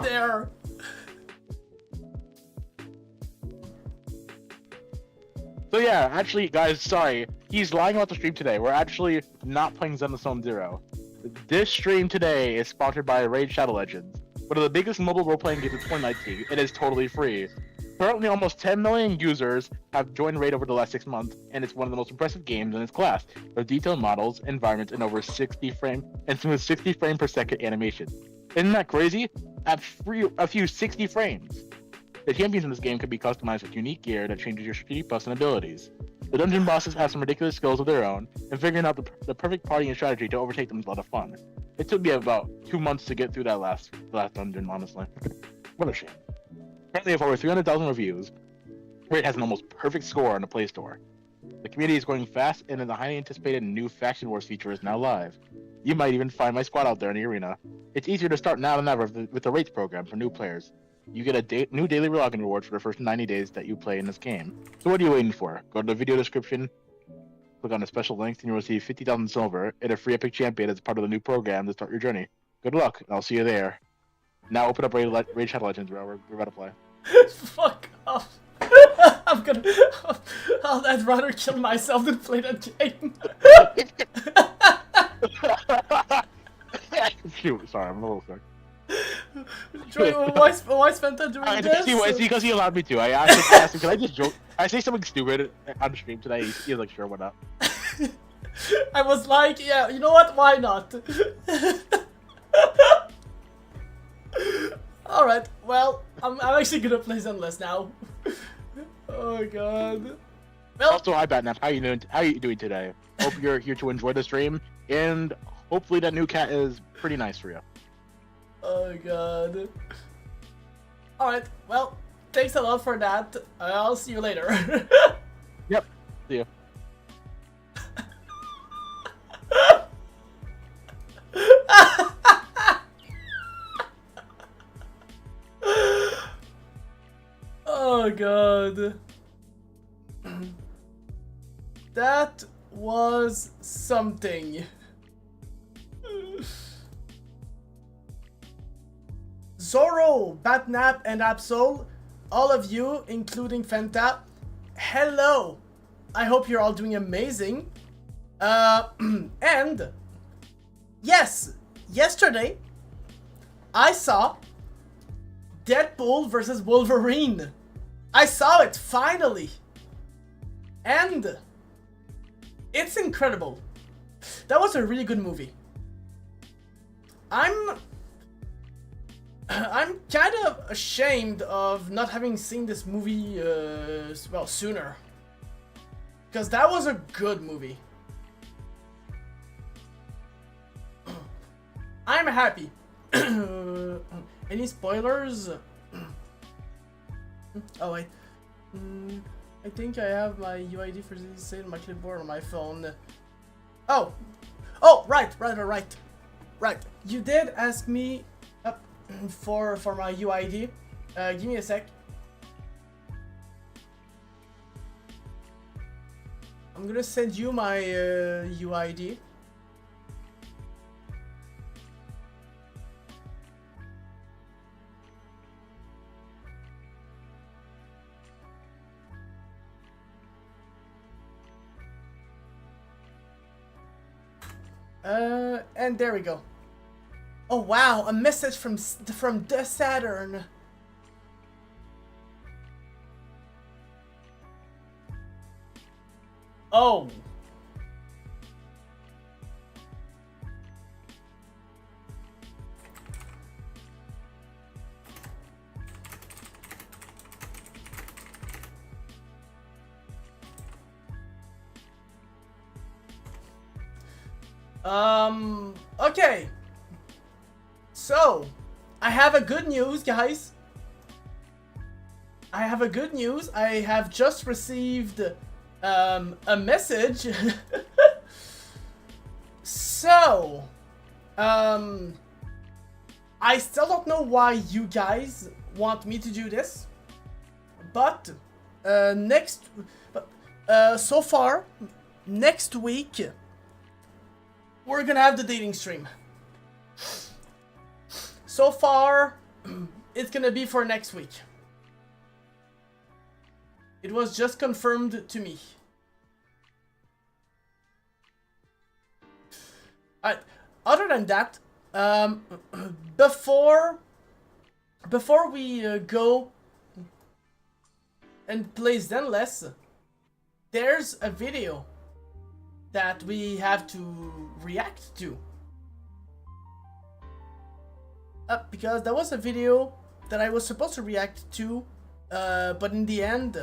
there. So yeah, actually, guys, sorry. He's lying about the stream today. We're actually not playing Zenless Zero. This stream today is sponsored by Raid Shadow Legends, one of the biggest mobile role-playing games of 2019. It is totally free. Currently, almost 10 million users have joined Raid over the last 6 months, and it's one of the most impressive games in its class, with detailed models, environments, and over 60 frame per second animation. Isn't that crazy? At a few 60 frames. The champions in this game can be customized with unique gear that changes your speed buffs and abilities. The dungeon bosses have some ridiculous skills of their own, and figuring out the perfect party and strategy to overtake them is a lot of fun. It took me about 2 months to get through that last dungeon, honestly. What a shame. Currently have over 300,000 reviews. Raid has an almost perfect score on the Play Store. The community is growing fast, and the highly anticipated new Faction Wars feature is now live. You might even find my squad out there in the arena. It's easier to start now than ever with the Raids program for new players. You get a new daily login reward for the first 90 days that you play in this game. So what are you waiting for? Go to the video description, click on the special link, and you'll receive 50,000 silver and a free epic champion as part of the new program to start your journey. Good luck, and I'll see you there. Now open up Raid Shadow Legends, bro. We're about to play. Fuck off. I'm gonna... I'd rather kill myself than play that game. Sorry, I'm a little sick. Troy, why Fenta doing this? It's because he allowed me to. I asked him, can I just joke? I say something stupid on stream today. He was like, sure, why not? I was like, yeah, you know what? Why not? Alright, well, I'm actually gonna play Zenless now. Oh god. Well, also, hi Batnap, how you doing today? Hope you're here to enjoy the stream, and hopefully that new cat is pretty nice for you. oh god. Alright, well, thanks a lot for that. I'll see you later. Yep, see you. Oh god. That was something. Zoro, Batnap, and Absol, all of you, including Fenta, hello! I hope you're all doing amazing. And, yes, yesterday, I saw Deadpool versus Wolverine. I saw it, finally! And, it's incredible. That was a really good movie. I'm kind of ashamed of not having seen this movie, well, sooner. Because that was a good movie. I'm happy. Any spoilers? Oh, wait. I think I have my UID for this saved on my clipboard on my phone. Oh! Oh, right. Right. You did ask me for my UID. Give me a sec. I'm gonna send you my UID. And there we go. Oh wow, a message from the Saturn. Oh. Okay. So, I have a good news, guys. I have a good news. I have just received a message. So, I still don't know why you guys want me to do this, but so far, next week, we're gonna have the dating stream. So far, it's gonna be for next week. It was just confirmed to me. Alright, other than that, before we go and play Zenless, there's a video that we have to react to. Because that was a video that I was supposed to react to, but in the end,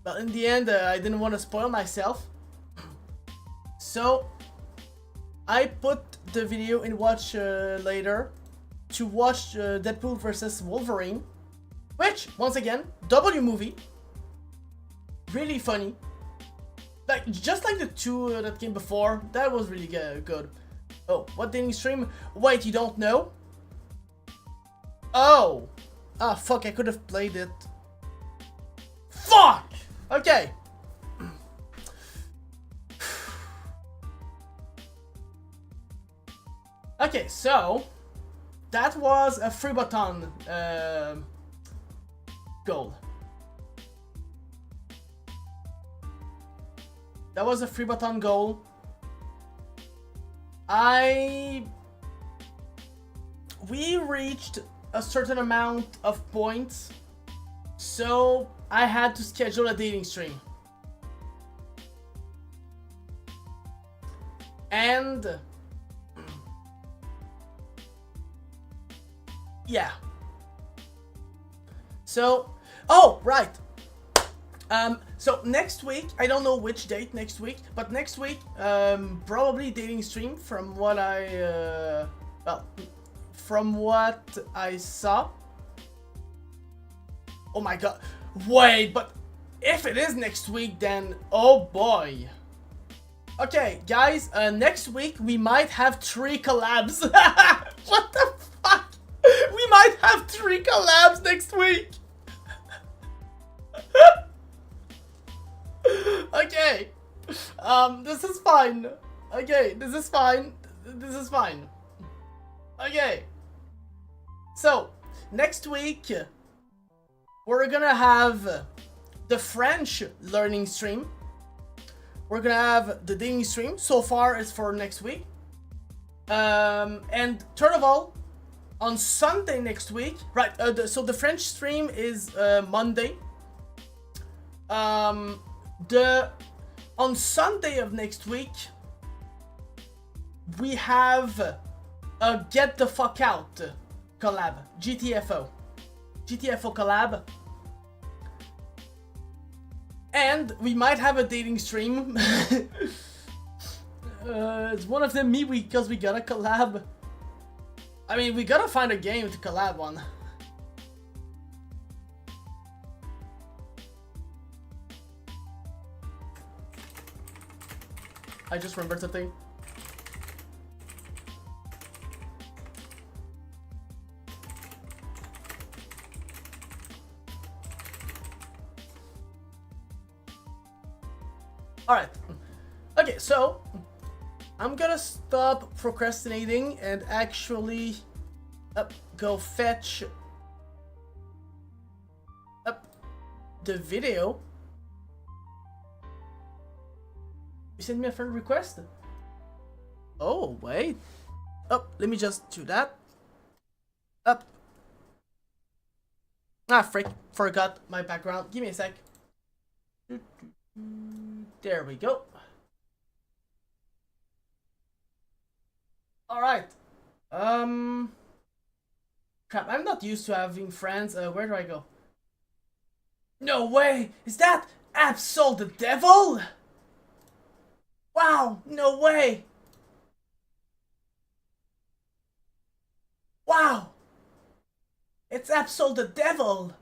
I didn't want to spoil myself. So I put the video in watch later to watch Deadpool vs. Wolverine, which, once again, W movie, really funny. Like, just like the two that came before, that was really good. Oh, what dating stream? Wait, you don't know? Oh! Ah, fuck, I could have played it. Fuck! Okay. Okay, so that was a free button goal. That was a free button goal. We reached a certain amount of points, so I had to schedule a dating stream. And yeah. So, oh, right. So next week, I don't know which date next week, but next week, probably dating stream from what from what I saw. Oh my god. Wait, but if it is next week, then oh boy. Okay, guys, next week we might have 3 collabs. What the fuck? We might have 3 collabs next week. Okay. This is fine. Okay, this is fine. This is fine. Okay. So, next week, we're gonna have the French learning stream. We're gonna have the dating stream. So far, it's for next week. And third of all, on Sunday next week, right? So the French stream is Monday. On Sunday of next week, we have a Get the Fuck Out collab, GTFO collab, and we might have a dating stream. It's one of them me because we gotta collab. I mean, we gotta find a game to collab on. I just remembered something. Alright. Okay, so I'm gonna stop procrastinating and actually go fetch the video. You sent me a friend request? Oh, wait. Oh, let me just do that. Up. Ah, frick. Forgot my background. Give me a sec. There we go. Alright. Crap, I'm not used to having friends. Where do I go? No way! Is that Absol the Devil? Wow, no way! Wow! It's Absol the Devil!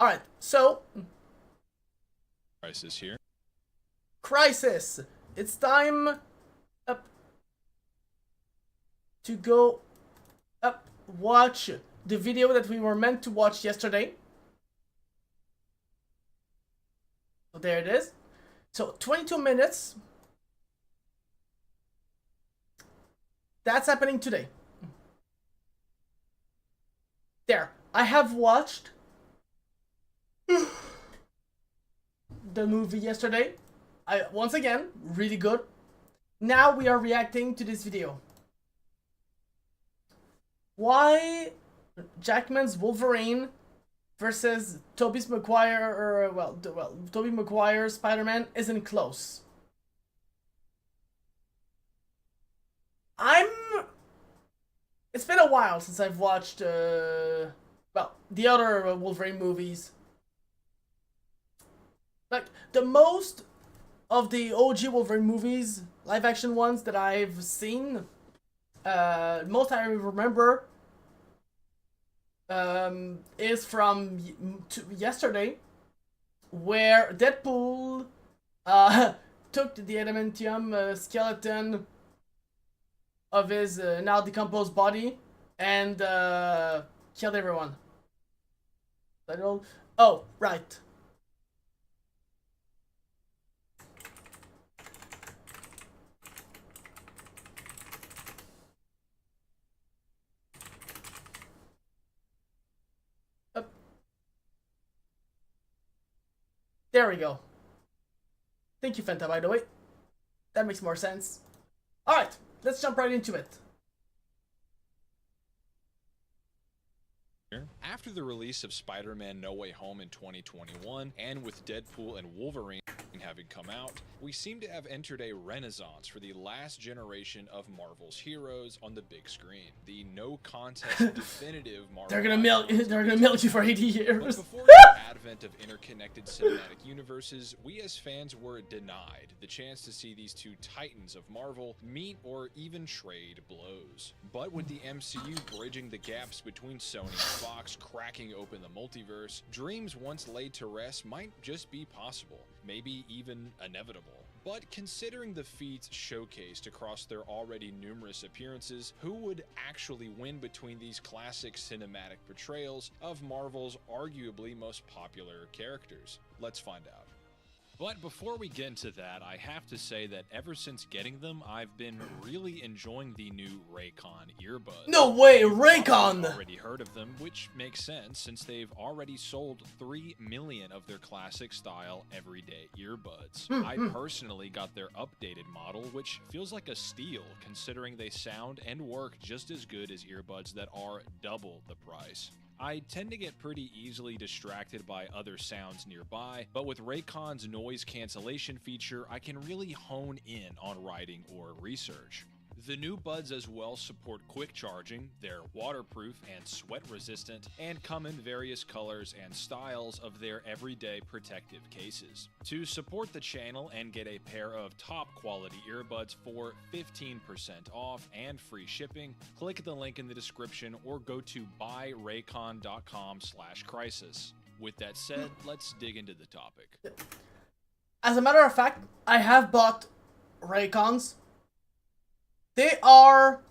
Alright, so... Crisis here. Crisis! It's time to go watch the video that we were meant to watch yesterday. So there it is. So 22 minutes. That's happening today. There, I have watched the movie yesterday. Once again, really good. Now we are reacting to this video. Why Jackman's Wolverine versus Tobey Maguire's Spider-Man isn't close. It's been a while since I've watched, the other Wolverine movies. Like, the most of the OG Wolverine movies, live-action ones that I've seen, most I remember, is from yesterday, where Deadpool, took the adamantium skeleton of his now decomposed body and killed everyone. Oh, right. There we go. Thank you, Fenta, by the way. That makes more sense. Alright, let's jump right into it. After the release of Spider-Man No Way Home in 2021, and with Deadpool and Wolverine having come out, we seem to have entered a renaissance for the last generation of Marvel's heroes on the big screen. The no contest definitive Marvel. They're gonna milk you for 80 years. But before the advent of interconnected cinematic universes, we as fans were denied the chance to see these two titans of Marvel meet or even trade blows. But with the MCU bridging the gaps between Sony and Fox, cracking open the multiverse, dreams once laid to rest might just be possible, maybe even inevitable. But considering the feats showcased across their already numerous appearances, who would actually win between these classic cinematic portrayals of Marvel's arguably most popular characters? Let's find out. But before we get into that, I have to say that ever since getting them, I've been really enjoying the new Raycon earbuds. No way, You've Raycon! already heard of them, which makes sense since they've already sold 3 million of their classic style everyday earbuds. I personally got their updated model, which feels like a steal considering they sound and work just as good as earbuds that are double the price. I tend to get pretty easily distracted by other sounds nearby, but with Raycon's noise cancellation feature, I can really hone in on writing or research. The new buds as well support quick charging, they're waterproof and sweat resistant, and come in various colors and styles of their everyday protective cases. To support the channel and get a pair of top quality earbuds for 15% off and free shipping, click the link in the description or go to buyraycon.com/crisis. With that said, let's dig into the topic. As a matter of fact, I have bought Raycons. They are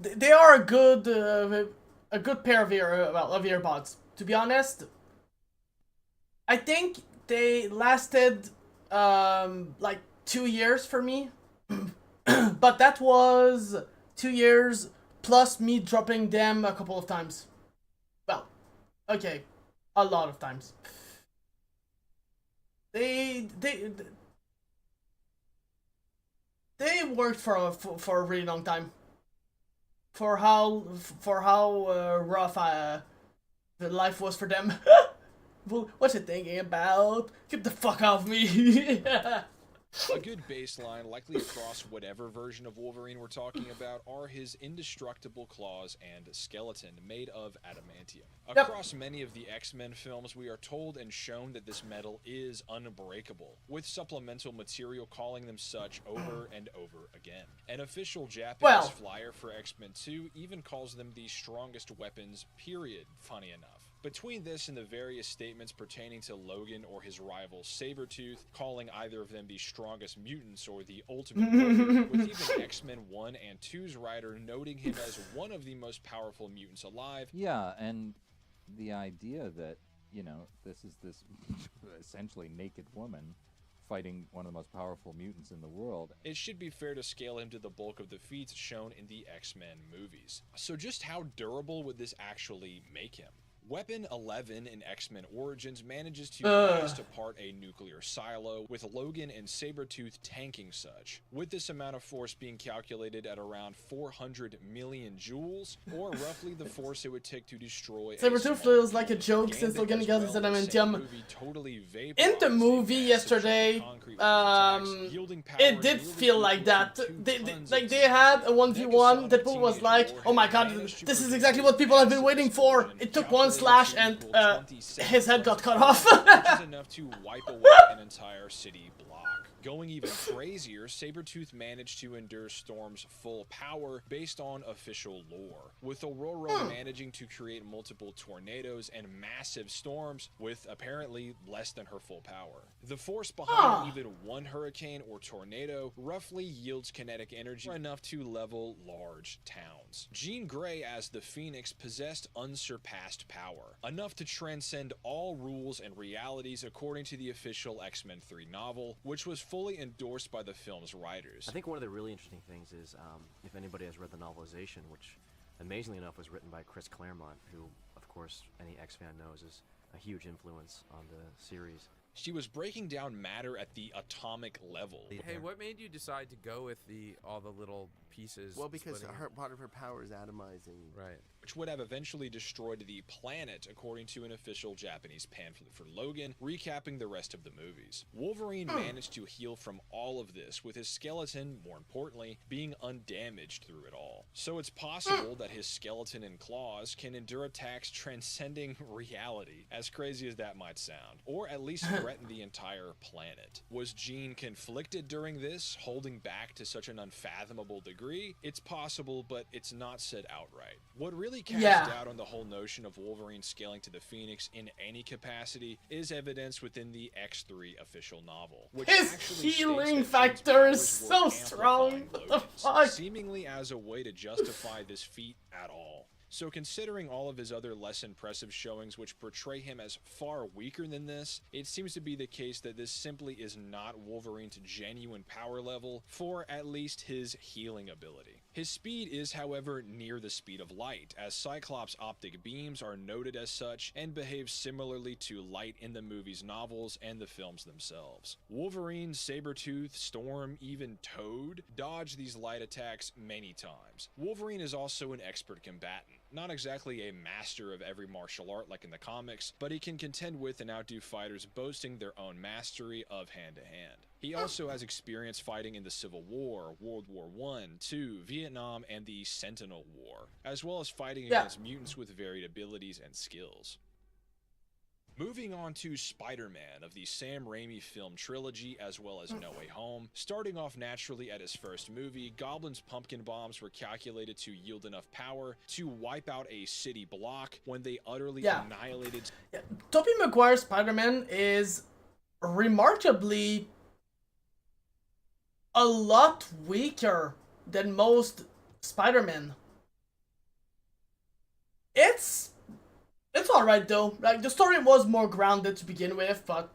a good pair of earbuds. To be honest, I think they lasted like 2 years for me, but that was 2 years plus me dropping them a couple of times. Well, okay, a lot of times. They worked for a really long time. For how rough the life was for them. Well, what you thinking about? Get the fuck off me! A good baseline, likely across whatever version of Wolverine we're talking about, are his indestructible claws and skeleton made of adamantium. Across many of the X-Men films, we are told and shown that this metal is unbreakable, with supplemental material calling them such over and over again. An official Japanese flyer for X-Men 2 even calls them the strongest weapons, period, funny enough. Between this and the various statements pertaining to Logan or his rival Sabretooth, calling either of them the strongest mutants or the ultimate warrior, with even X-Men 1 and 2's writer noting him as one of the most powerful mutants alive. Yeah, and the idea that, you know, this is this essentially naked woman fighting one of the most powerful mutants in the world. It should be fair to scale him to the bulk of the feats shown in the X-Men movies. So just how durable would this actually make him? Weapon 11 in X-Men Origins manages to blast apart a nuclear silo, with Logan and Sabretooth tanking such, with this amount of force being calculated at around 400 million joules, or roughly the force it would take to destroy Sabretooth feels like a joke since Logan got his adamantium. In the movie yesterday, it did feel like that. They had a 1v1, Deadpool was like, oh my god, this is exactly what people have been waiting for. It took one slash and his head got cut off. Which is enough to wipe away an entire city block. Going even crazier, Sabretooth managed to endure Storm's full power based on official lore, with Aurora managing to create multiple tornadoes and massive storms with apparently less than her full power. The force behind even one hurricane or tornado roughly yields kinetic energy enough to level large towns. Jean Grey as the Phoenix possessed unsurpassed power, enough to transcend all rules and realities according to the official X-Men 3 novel, which was fully endorsed by the film's writers. I think one of the really interesting things is, if anybody has read the novelization, which amazingly enough was written by Chris Claremont, who, of course, any X-fan knows is a huge influence on the series. She was breaking down matter at the atomic level. Hey, what made you decide to go with all the little pieces? Well, because part of her power is atomizing. Right. Which would have eventually destroyed the planet, according to an official Japanese pamphlet for Logan, recapping the rest of the movies. Wolverine managed to heal from all of this, with his skeleton, more importantly, being undamaged through it all. So it's possible that his skeleton and claws can endure attacks transcending reality, as crazy as that might sound, or at least threaten the entire planet. Was Jean conflicted during this, holding back to such an unfathomable degree? It's possible, but it's not said outright. What really casts doubt on the whole notion of Wolverine scaling to the Phoenix in any capacity is evidenced within the X3 official novel, which his actually healing states that factor Jean's is powers were so strong. amplifying What the Logan's, fuck? seemingly as a way to justify this feat at all. So considering all of his other less impressive showings which portray him as far weaker than this, it seems to be the case that this simply is not Wolverine's genuine power level for at least his healing ability. His speed is, however, near the speed of light, as Cyclops' optic beams are noted as such and behave similarly to light in the movie's novels and the films themselves. Wolverine, Sabretooth, Storm, even Toad dodge these light attacks many times. Wolverine is also an expert combatant. Not exactly a master of every martial art like in the comics, but he can contend with and outdo fighters boasting their own mastery of hand-to-hand. He also has experience fighting in the Civil War, World War I, II, Vietnam, and the Sentinel War, as well as fighting against mutants with varied abilities and skills. Moving on to Spider-Man of the Sam Raimi film trilogy as well as No Way Home. Starting off naturally at his first movie, Goblin's pumpkin bombs were calculated to yield enough power to wipe out a city block when they utterly annihilated. Tobey Maguire's Spider-Man is remarkably a lot weaker than most Spider-Man. It's alright though. Like, the story was more grounded to begin with, but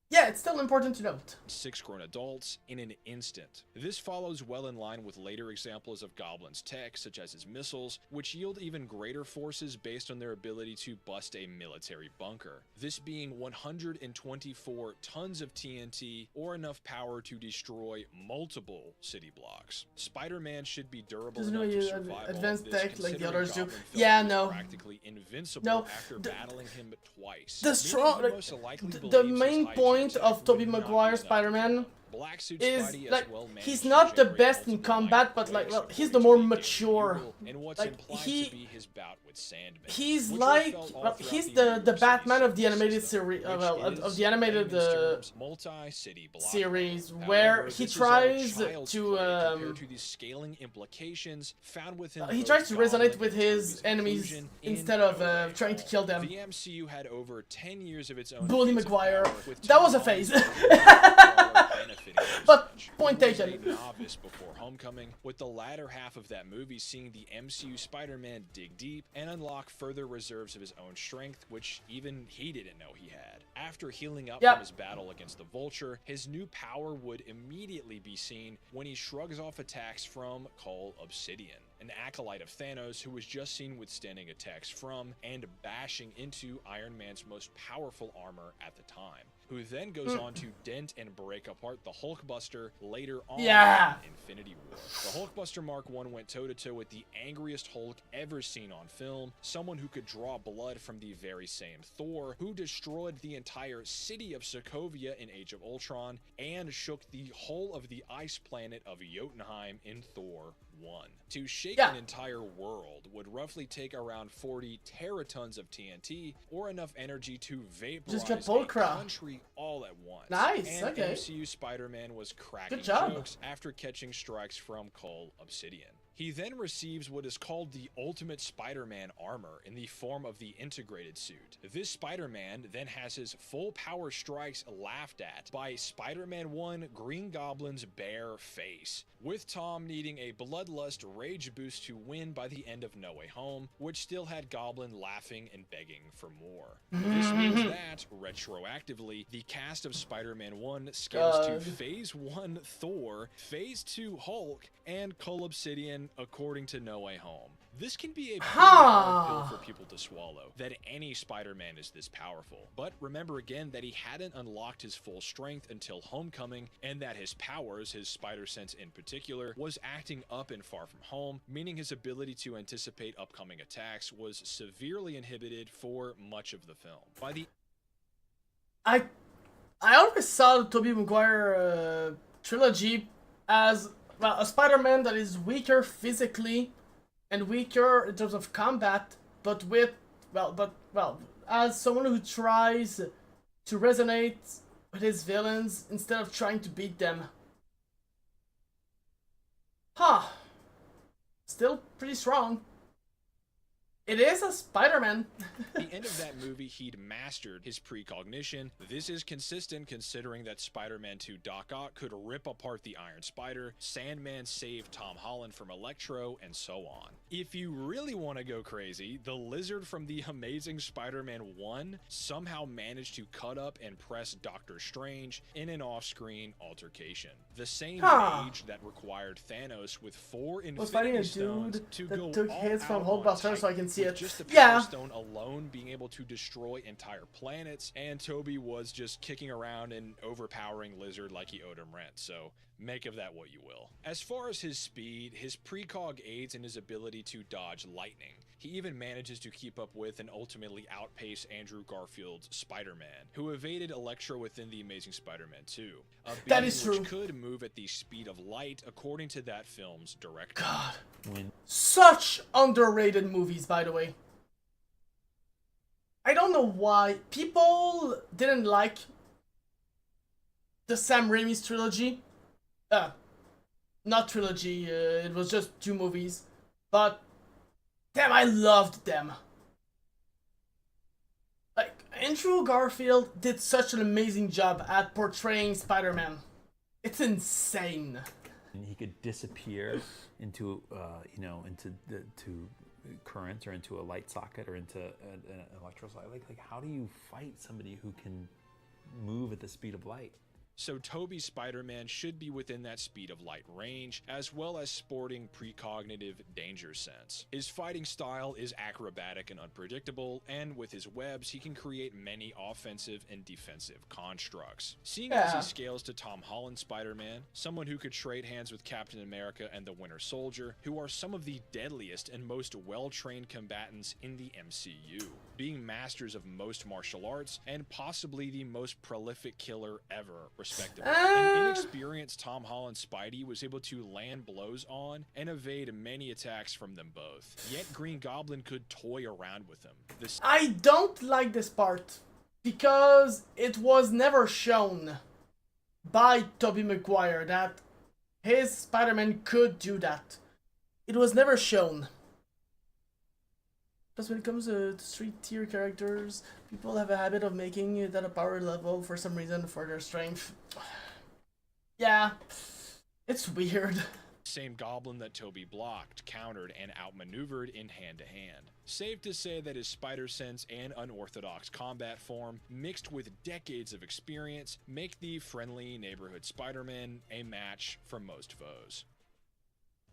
yeah, it's still important to note. 6 grown adults in an instant. This follows well in line with later examples of Goblin's tech, such as his missiles, which yield even greater forces based on their ability to bust a military bunker. This being 124 tons of TNT, or enough power to destroy multiple city blocks. Spider-Man should be durable Doesn't enough know to you survive advanced all of this, tech like the considering others do. Goblin felt Yeah, he was no. practically invincible No, after battling him twice. The strong, like, the main point of Tobey Maguire's Spider-Man is like he's not the best in combat, but like, well, he's the more mature. Like he's like, well, he's the Batman of the animated series, of the animated series, where he tries to resonate with his enemies instead of trying to kill them. The MCU had over 10 years of its own Bully Maguire, that was a phase. benefiting But usage. point He was taken. a novice before Homecoming, with the latter half of that movie seeing the MCU Spider-Man dig deep and unlock further reserves of his own strength, which even he didn't know he had. After healing up Yep. from his battle against the Vulture, his new power would immediately be seen when he shrugs off attacks from Cull Obsidian, an acolyte of Thanos who was just seen withstanding attacks from and bashing into Iron Man's most powerful armor at the time, who then goes on to dent and break apart the Hulkbuster later on Yeah. in Infinity War. The Hulkbuster Mark I went toe-to-toe with the angriest Hulk ever seen on film, someone who could draw blood from the very same Thor, who destroyed the entire city of Sokovia in Age of Ultron, and shook the whole of the ice planet of Jotunheim in Thor 1. To shake Yeah. an entire world would roughly take around 40 teratons of TNT, or enough energy to vaporize get a Pulchra. country all at once. Nice, And okay. MCU Spider-Man was cracking Good job. jokes after catching strikes from Cull Obsidian. He then receives what is called the Ultimate Spider-Man armor in the form of the integrated suit. This Spider-Man then has his full power strikes laughed at by Spider-Man 1 Green Goblin's bare face, with Tom needing a bloodlust rage boost to win by the end of No Way Home, which still had Goblin laughing and begging for more. This means that, retroactively, the cast of Spider-Man 1 scales to Phase 1 Thor, Phase 2 Hulk, and Cull Obsidian according to No Way Home. This can be a pretty hard pill for people to swallow, that any Spider-Man is this powerful. But remember again that he hadn't unlocked his full strength until Homecoming, and that his powers, his spider sense in particular, was acting up in Far From Home, meaning his ability to anticipate upcoming attacks was severely inhibited for much of the film. By the I always saw the Tobey Maguire trilogy as, well, a Spider-Man that is weaker physically and weaker in terms of combat, but with, as someone who tries to resonate with his villains instead of trying to beat them. Huh. Still pretty strong. It is a Spider-Man. the end of that movie, he'd mastered his precognition. This is consistent considering that Spider-Man 2 Doc Ock could rip apart the Iron Spider, Sandman saved Tom Holland from Electro, and so on. If you really want to go crazy, the Lizard from the Amazing Spider-Man 1 somehow managed to cut up and press Doctor Strange in an off-screen altercation. The same mage that required Thanos with 4 Was fighting a Infinity Stones dude to that go took all hits from out on Hulkbuster so I Titan, can see with it. just the Power Yeah. Stone alone being able to destroy entire planets, and Toby was just kicking around and overpowering Lizard like he owed him rent, so make of that what you will. As far as his speed, his precog aids in his ability to dodge lightning. He even manages to keep up with and ultimately outpace Andrew Garfield's Spider-Man, who evaded Electro within The Amazing Spider-Man 2, a That being is true. which could move at the speed of light according to that film's director. God. Such underrated movies, by the way. I don't know why people didn't like the Sam Raimi's trilogy. Not trilogy, it was just 2 movies. But, damn, I loved them. Like, Andrew Garfield did such an amazing job at portraying Spider-Man. It's insane. And he could disappear into, into currents or into a light socket or into an electrolyte. Like, how do you fight somebody who can move at the speed of light? So Toby's Spider-Man should be within that speed of light range, as well as sporting precognitive danger sense. His fighting style is acrobatic and unpredictable, and with his webs, he can create many offensive and defensive constructs. Seeing as he scales to Tom Holland Spider-Man, someone who could trade hands with Captain America and the Winter Soldier, who are some of the deadliest and most well-trained combatants in the MCU, being masters of most martial arts, and possibly the most prolific killer ever, respectively. An inexperienced Tom Holland Spidey was able to land blows on and evade many attacks from them both. Yet Green Goblin could toy around with him. I don't like this part because it was never shown by Tobey Maguire that his Spider-Man could do that. It was never shown. Plus, when it comes to street tier characters, people have a habit of making that a power level for some reason for their strength. Yeah, it's weird. Same Goblin that Toby blocked, countered, and outmaneuvered in hand-to-hand. Safe to say that his spider sense and unorthodox combat form, mixed with decades of experience, make the friendly neighborhood Spider-Man a match for most foes.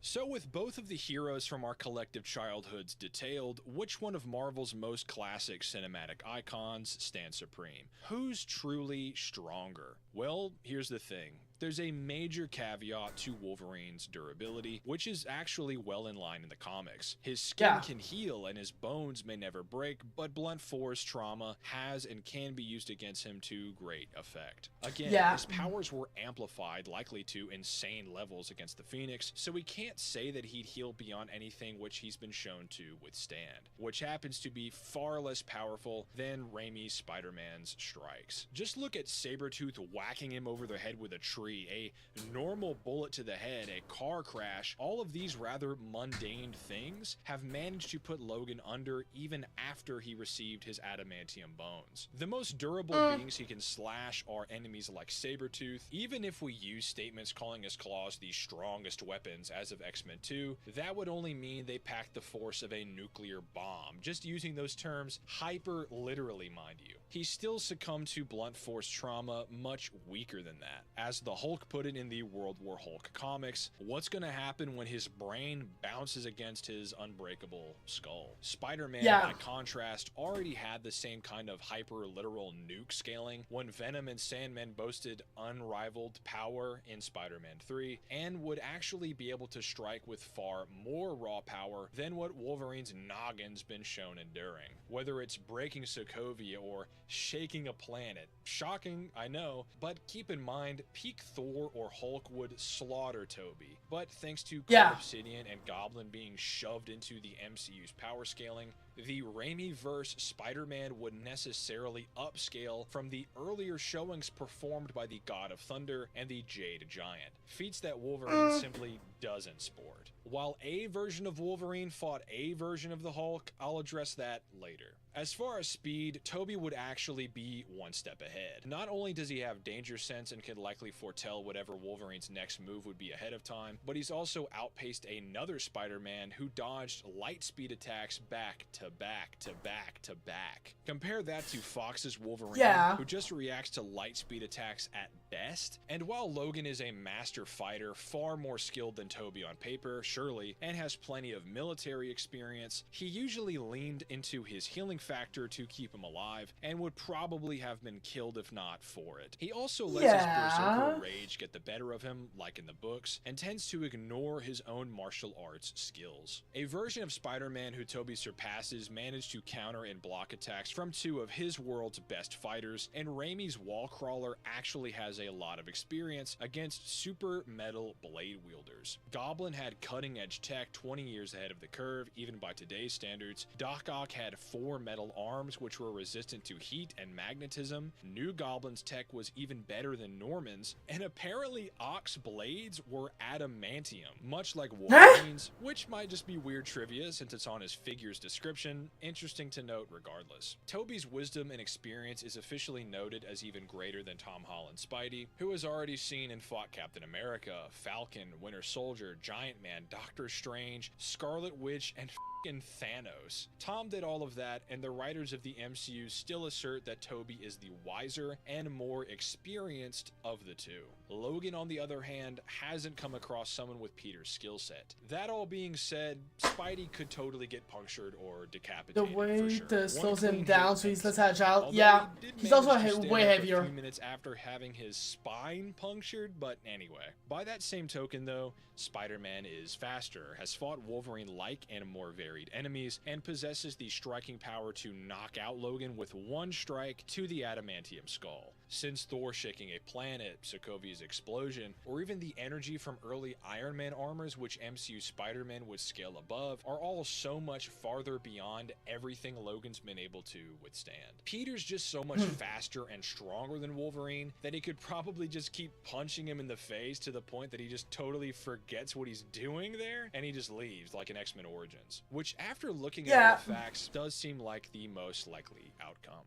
So with both of the heroes from our collective childhoods detailed, which one of Marvel's most classic cinematic icons stands supreme? Who's truly stronger? Well, here's the thing. There's a major caveat to Wolverine's durability, which is actually well in line in the comics. His skin can heal and his bones may never break, but blunt force trauma has and can be used against him to great effect. Again, his powers were amplified, likely to insane levels against the Phoenix, so we can't say that he'd heal beyond anything which he's been shown to withstand, which happens to be far less powerful than Raimi's Spider-Man's strikes. Just look at Sabretooth whacking him over the head with a tree, a normal bullet to the head, a car crash. All of these rather mundane things have managed to put Logan under even after he received his adamantium bones. The most durable beings he can slash are enemies like Sabretooth. Even if we use statements calling his claws the strongest weapons as of X-Men 2, that would only mean they pack the force of a nuclear bomb, just using those terms hyper literally, mind you. He still succumbed to blunt force trauma much weaker than that. As the Hulk put it in the World War Hulk comics, what's gonna happen when his brain bounces against his unbreakable skull? Spider-Man, by contrast, already had the same kind of hyper-literal nuke scaling when Venom and Sandman boasted unrivaled power in Spider-Man 3, and would actually be able to strike with far more raw power than what Wolverine's noggin's been shown enduring. Whether it's breaking Sokovia or shaking a planet. Shocking, I know, but keep in mind, peak Thor or Hulk would slaughter Toby. But thanks to Obsidian and Goblin being shoved into the MCU's power scaling, the Raimi-verse Spider-Man would necessarily upscale from the earlier showings performed by the God of Thunder and the Jade Giant, feats that Wolverine simply doesn't sport. While a version of Wolverine fought a version of the Hulk, I'll address that later. As far as speed, Toby would actually be one step ahead. Not only does he have danger sense and could likely foretell whatever Wolverine's next move would be ahead of time, but he's also outpaced another Spider-Man who dodged light speed attacks back to back to back to back. Compare that to Fox's Wolverine, who just reacts to light speed attacks at best. And while Logan is a master fighter, far more skilled than Toby on paper, surely, and has plenty of military experience, he usually leaned into his healing factor to keep him alive, and would probably have been killed if not for it. He also lets his berserker rage get the better of him, like in the books, and tends to ignore his own martial arts skills. A version of Spider-Man who Toby surpasses managed to counter and block attacks from two of his world's best fighters, and Raimi's wall crawler actually has a lot of experience against super metal blade wielders. Goblin had cutting-edge tech 20 years ahead of the curve, even by today's standards. Doc Ock had 4 metal arms which were resistant to heat and magnetism. New Goblin's tech was even better than Norman's, and apparently Ock's blades were adamantium, much like Wolverine's, which might just be weird trivia since it's on his figure's description. Interesting to note regardless. Toby's wisdom and experience is officially noted as even greater than Tom Holland's Spidey, who has already seen and fought Captain America, Falcon, Winter Soldier, Giant Man, Doctor Strange, Scarlet Witch, and Thanos. Tom did all of that, and the writers of the MCU still assert that Toby is the wiser and more experienced of the two. Logan, on the other hand, hasn't come across someone with Peter's skill set. That all being said, Spidey could totally get punctured or decapitated. The way for sure. that slows him down so he's less agile. Although Yeah, he did he's also manage to stand way up heavier. A few minutes after having his spine punctured, but anyway. By that same token, though, Spider-Man is faster, has fought Wolverine-like and more varied enemies, and possesses the striking power to knock out Logan with one strike to the adamantium skull. Since Thor shaking a planet, Sokovia's explosion, or even the energy from early Iron Man armors which MCU Spider-Man would scale above, are all so much farther beyond everything Logan's been able to withstand. Peter's just so much faster and stronger than Wolverine that he could probably just keep punching him in the face to the point that he just totally forgets what he's doing there, and he just leaves like in X-Men Origins, which after looking at all the facts does seem like the most likely outcome.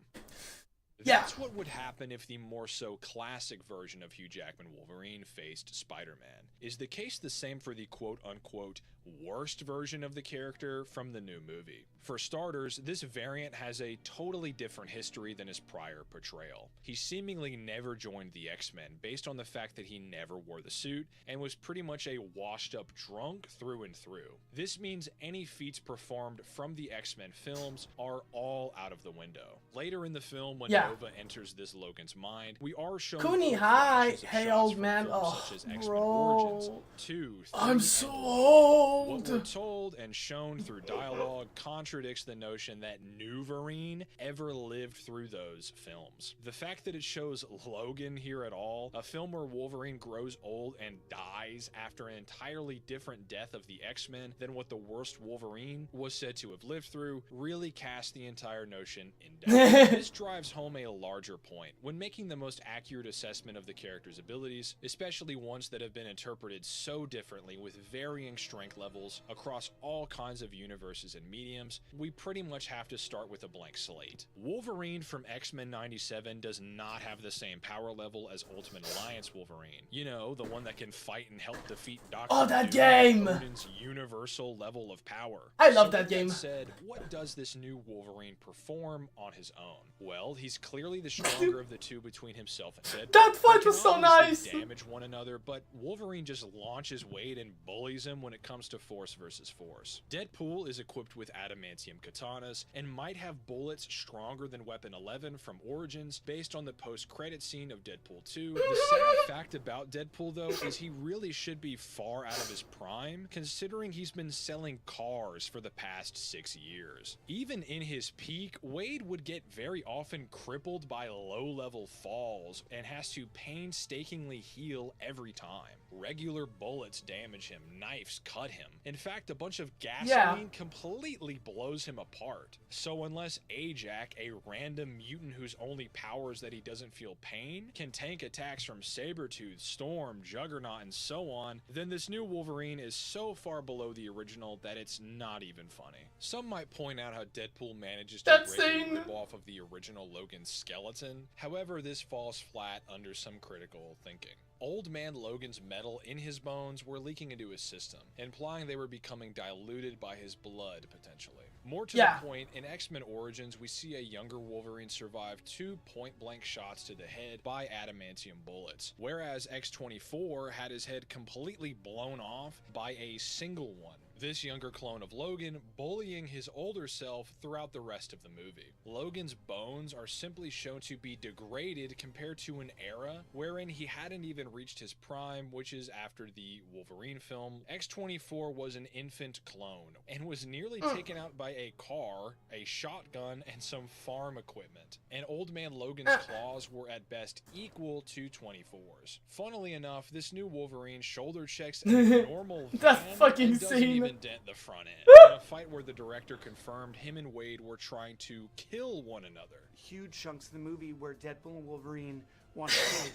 Yeah. That's what would happen if the more so classic version of Hugh Jackman Wolverine faced Spider-Man. Is the case the same for the quote-unquote worst version of the character from the new movie? For starters, this variant has a totally different history than his prior portrayal. He seemingly never joined the X-Men based on the fact that he never wore the suit and was pretty much a washed-up drunk through and through. This means any feats performed from the X-Men films are all out of the window. Later in the film, when Nova enters this Logan's mind, we are shown Cooney, quick hi. flashes of Hey, shots old from man. films Oh, such as X-Men bro. Origins 2, 3, I'm so and Logan. old. What we're told and shown through dialogue contradicts the notion that Wolverine ever lived through those films. The fact that it shows Logan here at all, a film where Wolverine grows old and dies after an entirely different death of the X-Men than what the worst Wolverine was said to have lived through, really casts the entire notion in doubt. This drives home a larger point. When making the most accurate assessment of the character's abilities, especially ones that have been interpreted so differently with varying strength levels across all kinds of universes and mediums, we pretty much have to start with a blank slate. Wolverine from X-Men 97 does not have the same power level as Ultimate Alliance Wolverine. You know, the one that can fight and help defeat Dr. Oh, that Doom game! with Odin's universal level of power. I love So that with game. said, what does this new Wolverine perform on his own? Well, he's clearly the stronger of the two between himself and Deadpool. That fight They was can so obviously nice. damage one another, but Wolverine just launches weight and bullies him when it comes to force versus force. Deadpool is equipped with adamantium katanas and might have bullets stronger than Weapon 11 from Origins based on the post-credit scene of Deadpool 2. The sad fact about Deadpool, though, is he really should be far out of his prime, considering he's been selling cars for the past 6 years. Even in his peak, Wade would get very often crippled by low-level falls and has to painstakingly heal every time. Regular bullets damage him, knives cut him. In fact, a bunch of gasoline completely blows him apart. So unless Ajax, a random mutant whose only power is that he doesn't feel pain, can tank attacks from Sabretooth, Storm, Juggernaut, and so on, then this new Wolverine is so far below the original that it's not even funny. Some might point out how Deadpool manages to greatly rip off of the original Logan's skeleton. However, this falls flat under some critical thinking. Old man Logan's metal in his bones were leaking into his system, implying they were becoming diluted by his blood, potentially. More to the point, in X-Men Origins, we see a younger Wolverine survive 2 point-blank shots to the head by adamantium bullets, whereas X-24 had his head completely blown off by a single one. This younger clone of Logan bullying his older self throughout the rest of the movie. Logan's bones are simply shown to be degraded compared to an era wherein he hadn't even reached his prime, which is after the Wolverine film. X-24 was an infant clone and was nearly taken out by a car, a shotgun, and some farm equipment. And old man Logan's claws were at best equal to 24's. Funnily enough, this new Wolverine shoulder checks a normal That's van fucking and doesn't insane. even dent the front end. In a fight where the director confirmed him and Wade were trying to kill one another. Huge chunks of the movie where Deadpool and Wolverine want to fight.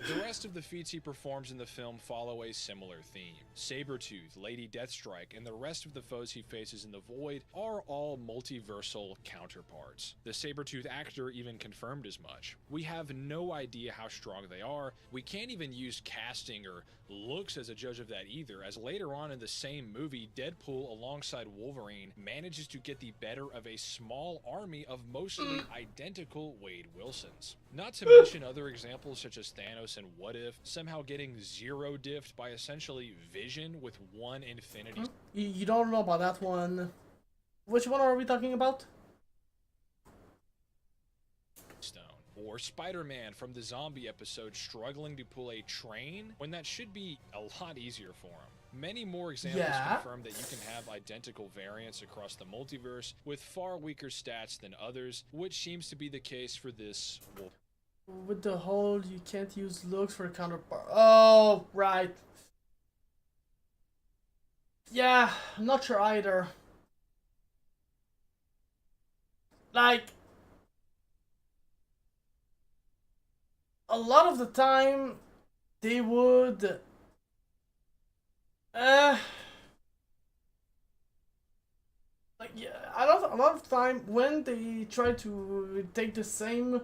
The rest of the feats he performs in the film follow a similar theme. Sabretooth, Lady Deathstrike, and the rest of the foes he faces in the Void are all multiversal counterparts. The Sabretooth actor even confirmed as much. We have no idea how strong they are. We can't even use casting or looks as a judge of that either, as later on in the same movie, Deadpool alongside Wolverine manages to get the better of a small army of mostly identical Wade Wilsons. Not to mention other examples such as Thanos and What If, somehow getting zero diffed by essentially Vision with one Infinity You don't know about that one. Which one are we talking about? Stone. Or Spider-Man from the zombie episode struggling to pull a train when that should be a lot easier for him. Many more examples confirm that you can have identical variants across the multiverse with far weaker stats than others, which seems to be the case for this Wolf. With the whole, you can't use looks for counterpart. Oh, right. Yeah, I'm not sure either. Like, a lot of the time, they would... like, yeah, a lot of time when they try to take the same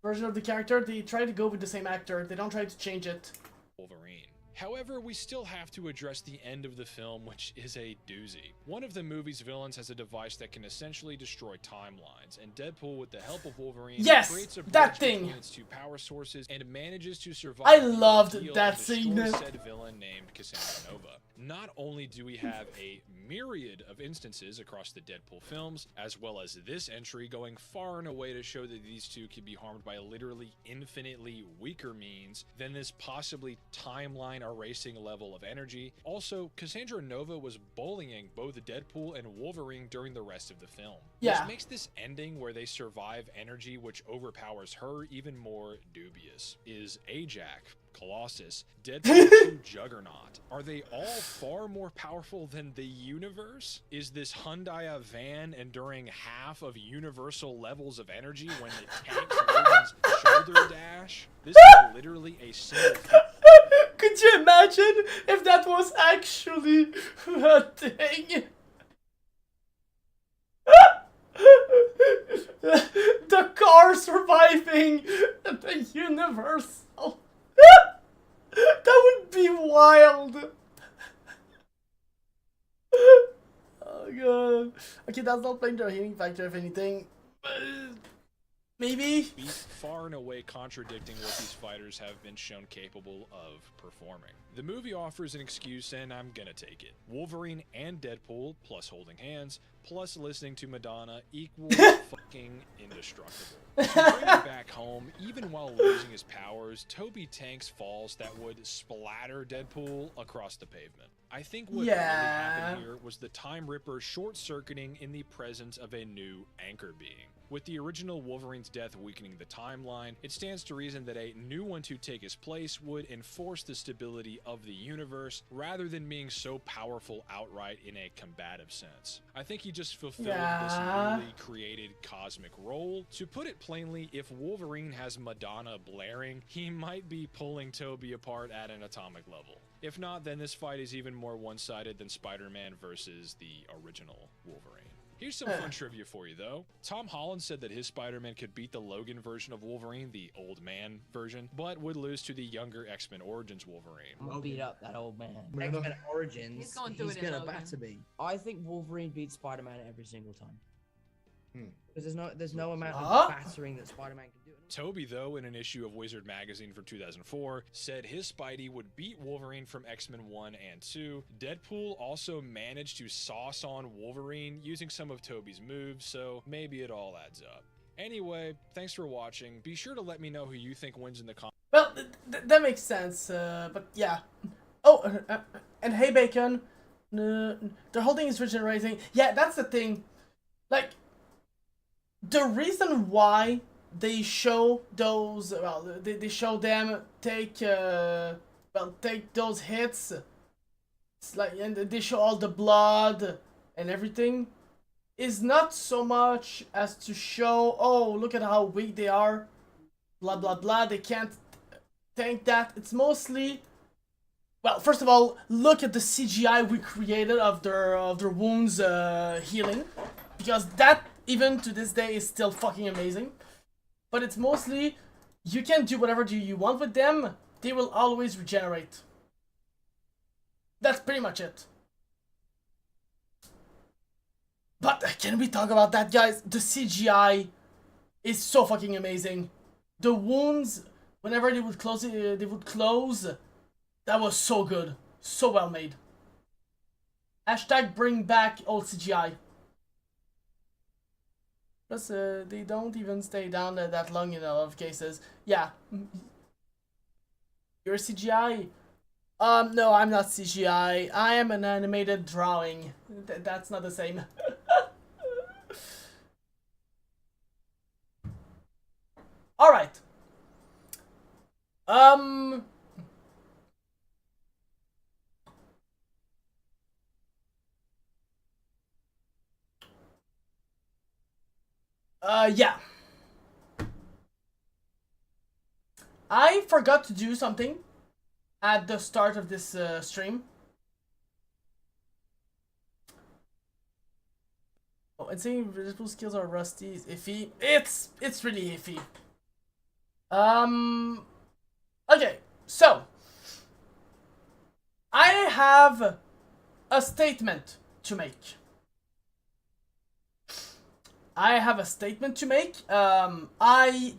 version of the character. They try to go with the same actor. They don't try to change it. Wolverine. However, we still have to address the end of the film, which is a doozy. One of the movie's villains has a device that can essentially destroy timelines, and Deadpool, with the help of Wolverine, Yes, creates a that bridge thing. between its two power sources and manages to survive I the loved ordeal that and destroy scene. said villain named Cassandra Nova. Not only do we have a myriad of instances across the Deadpool films, as well as this entry going far and away to show that these two can be harmed by literally infinitely weaker means than this possibly timeline erasing level of energy. Also, Cassandra Nova was bullying both Deadpool and Wolverine during the rest of the film. Yeah. Which makes this ending where they survive energy which overpowers her even more dubious. Is Ajax, Colossus, Deadpool 2 Juggernaut, are they all far more powerful than the universe? Is this Hyundai van enduring half of universal levels of energy when it tanks Logan's shoulder dash? This is literally a single Could you imagine if that was actually a thing? The car surviving the universal. That would be wild. Oh god. Okay, that's not playing the healing factor if anything. Maybe. beat far and away contradicting what these fighters have been shown capable of performing. The movie offers an excuse and I'm gonna take it. Wolverine and Deadpool, plus holding hands, plus listening to Madonna equal fucking indestructible. To bring it back home, even while losing his powers, Toby tanks falls that would splatter Deadpool across the pavement. I think what really happened here was the Time Ripper short-circuiting in the presence of a new anchor being. With the original Wolverine's death weakening the timeline, it stands to reason that a new one to take his place would enforce the stability of the universe rather than being so powerful outright in a combative sense. I think he just fulfilled this newly created cosmic role. To put it plainly, if Wolverine has Madonna blaring, he might be pulling Toby apart at an atomic level. If not, then this fight is even more one-sided than Spider-Man versus the original Wolverine. Here's some fun trivia for you, though. Tom Holland said that his Spider-Man could beat the Logan version of Wolverine, the old man version, but would lose to the younger X-Men Origins Wolverine. I'm gonna beat up that old man. X-Men Origins, He's going through he's it in gonna Logan. batter me. I think Wolverine beats Spider-Man every single time. Hmm. Because there's no amount of battering that Spider-Man can do. Toby, though, in an issue of Wizard magazine from 2004, said his Spidey would beat Wolverine from X-Men 1 and 2. Deadpool also managed to sauce on Wolverine using some of Toby's moves, so maybe it all adds up. Anyway, thanks for watching. Be sure to let me know who you think wins in the comments. Well, that makes sense, but yeah. Oh, and hey, Bacon. The whole thing is regenerating. Yeah, that's the thing. Like, the reason why they show those, well, they show them take those hits. It's like, and they show all the blood and everything. Is not so much as to show, oh, look at how weak they are. Blah blah blah. They can't tank that. It's mostly, well, first of all, look at the CGI we created of their wounds healing, because that even to this day is still fucking amazing. But it's mostly, you can do whatever you want with them, they will always regenerate. That's pretty much it. But can we talk about that, guys? The CGI is so fucking amazing. The wounds, whenever they would close, that was so good. So well made. Hashtag bring back old CGI. Plus, they don't even stay down that long in a lot of cases. Yeah. You're CGI? No, I'm not CGI. I am an animated drawing. That's not the same. Alright. Yeah. I forgot to do something at the start of this stream. Oh, and saying visible skills are rusty is iffy. It's really iffy. Okay, so I have a statement to make. I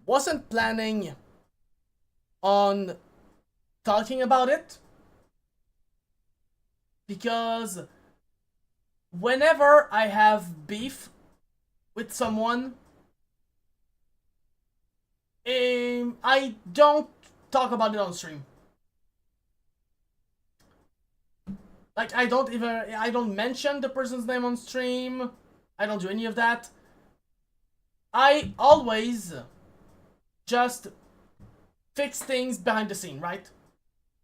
wasn't planning on talking about it because whenever I have beef with someone, I don't talk about it on stream. Like, I don't mention the person's name on stream. I don't do any of that. I always just fix things behind the scene, right?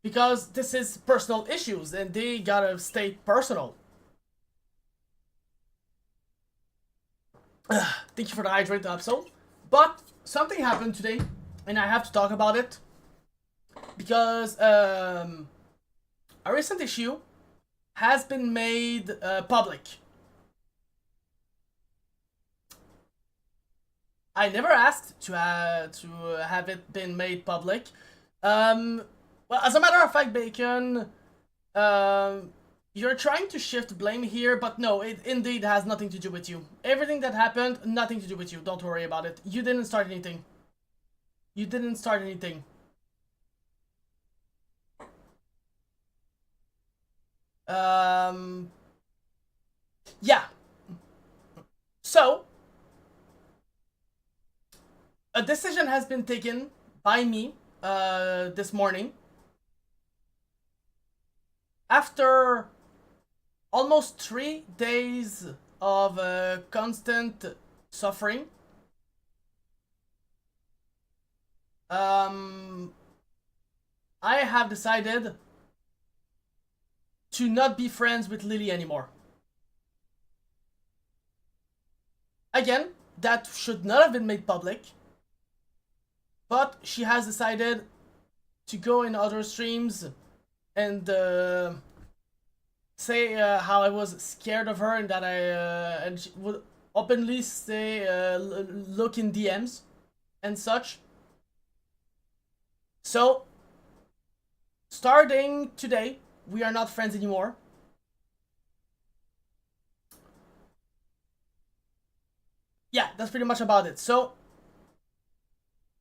Because this is personal issues and they gotta stay personal. Thank you for the hydrate episode. But something happened today and I have to talk about it. Because a recent issue has been made public. I never asked to have it been made public. Well, as a matter of fact, Bacon, you're trying to shift blame here, but no, it indeed has nothing to do with you. Everything that happened, nothing to do with you. Don't worry about it. You didn't start anything. You didn't start anything. Yeah. So, a decision has been taken by me this morning. After almost 3 days of constant suffering, I have decided to not be friends with Lily anymore. Again, that should not have been made public, but she has decided to go in other streams and say how I was scared of her and that and she would openly say look in DMs and such. So, starting today, we are not friends anymore. Yeah, that's pretty much about it. So,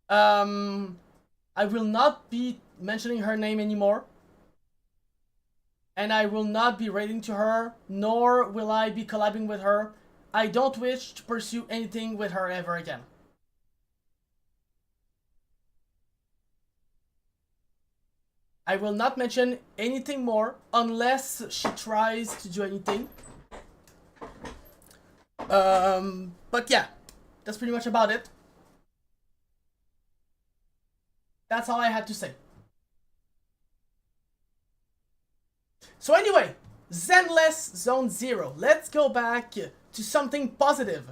I will not be mentioning her name anymore. And I will not be writing to her, nor will I be collabing with her. I don't wish to pursue anything with her ever again. I will not mention anything more unless she tries to do anything. But yeah, that's pretty much about it. That's all I had to say. So anyway, Zenless Zone 0. Let's go back to something positive.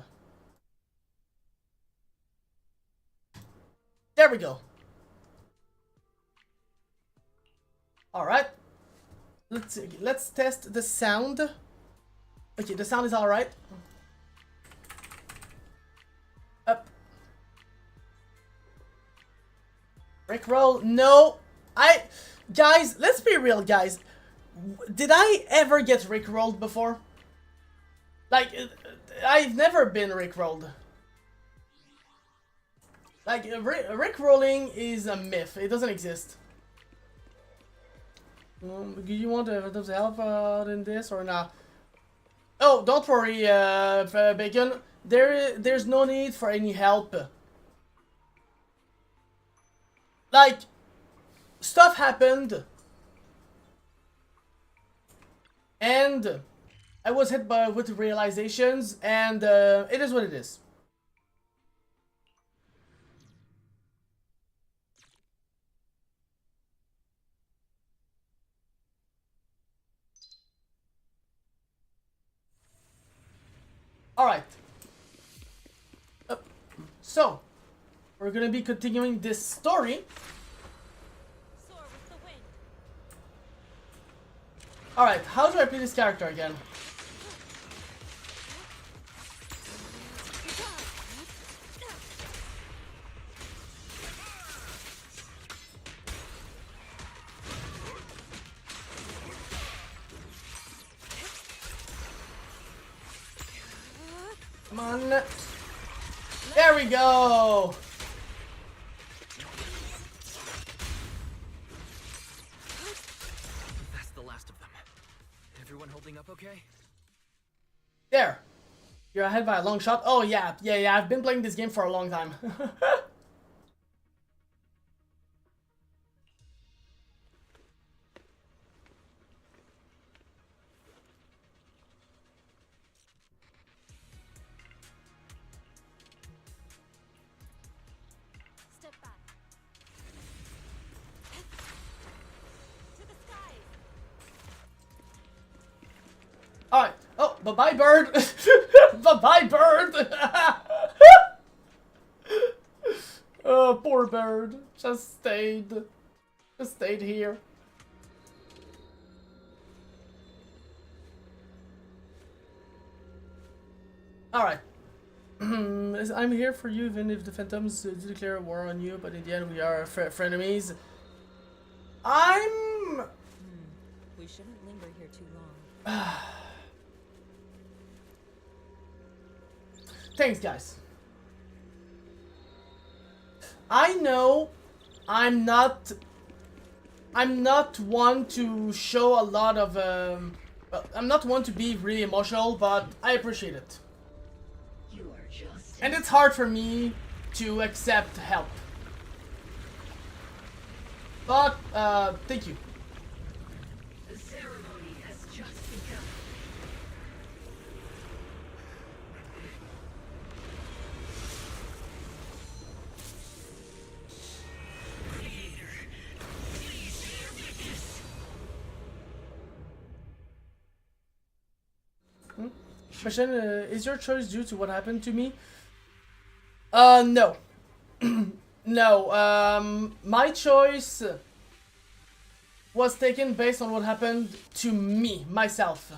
There we go. Alright. Let's test the sound. Okay, the sound is alright. Up. Rickroll, no. Guys, let's be real, guys. Did I ever get rickrolled before? Like, I've never been rickrolled. Like, rickrolling is a myth. It doesn't exist. Do you want to help out in this or not? Oh, don't worry, Bacon. There's no need for any help. Like, stuff happened. And I was hit with realizations, and it is what it is. Alright. So, we're gonna be continuing this story. Alright, how do I play this character again? Come on. There we go. That's the last of them. Everyone holding up okay? There. You're ahead by a long shot. Oh yeah. I've been playing this game for a long time. Alright. Oh, bye-bye, bird. Bye-bye, bird. Oh, poor bird. Just stayed here. Alright. I'm here for you even if the Phantoms do declare war on you, but in the end we are frenemies. We shouldn't linger here too long. Thanks, guys. I know I'm not one to show a lot of well, I'm not one to be really emotional, but I appreciate it. And it's hard for me to accept help. But thank you. The ceremony has just begun. Question, is your choice due to what happened to me? No. No, my choice was taken based on what happened to me, myself.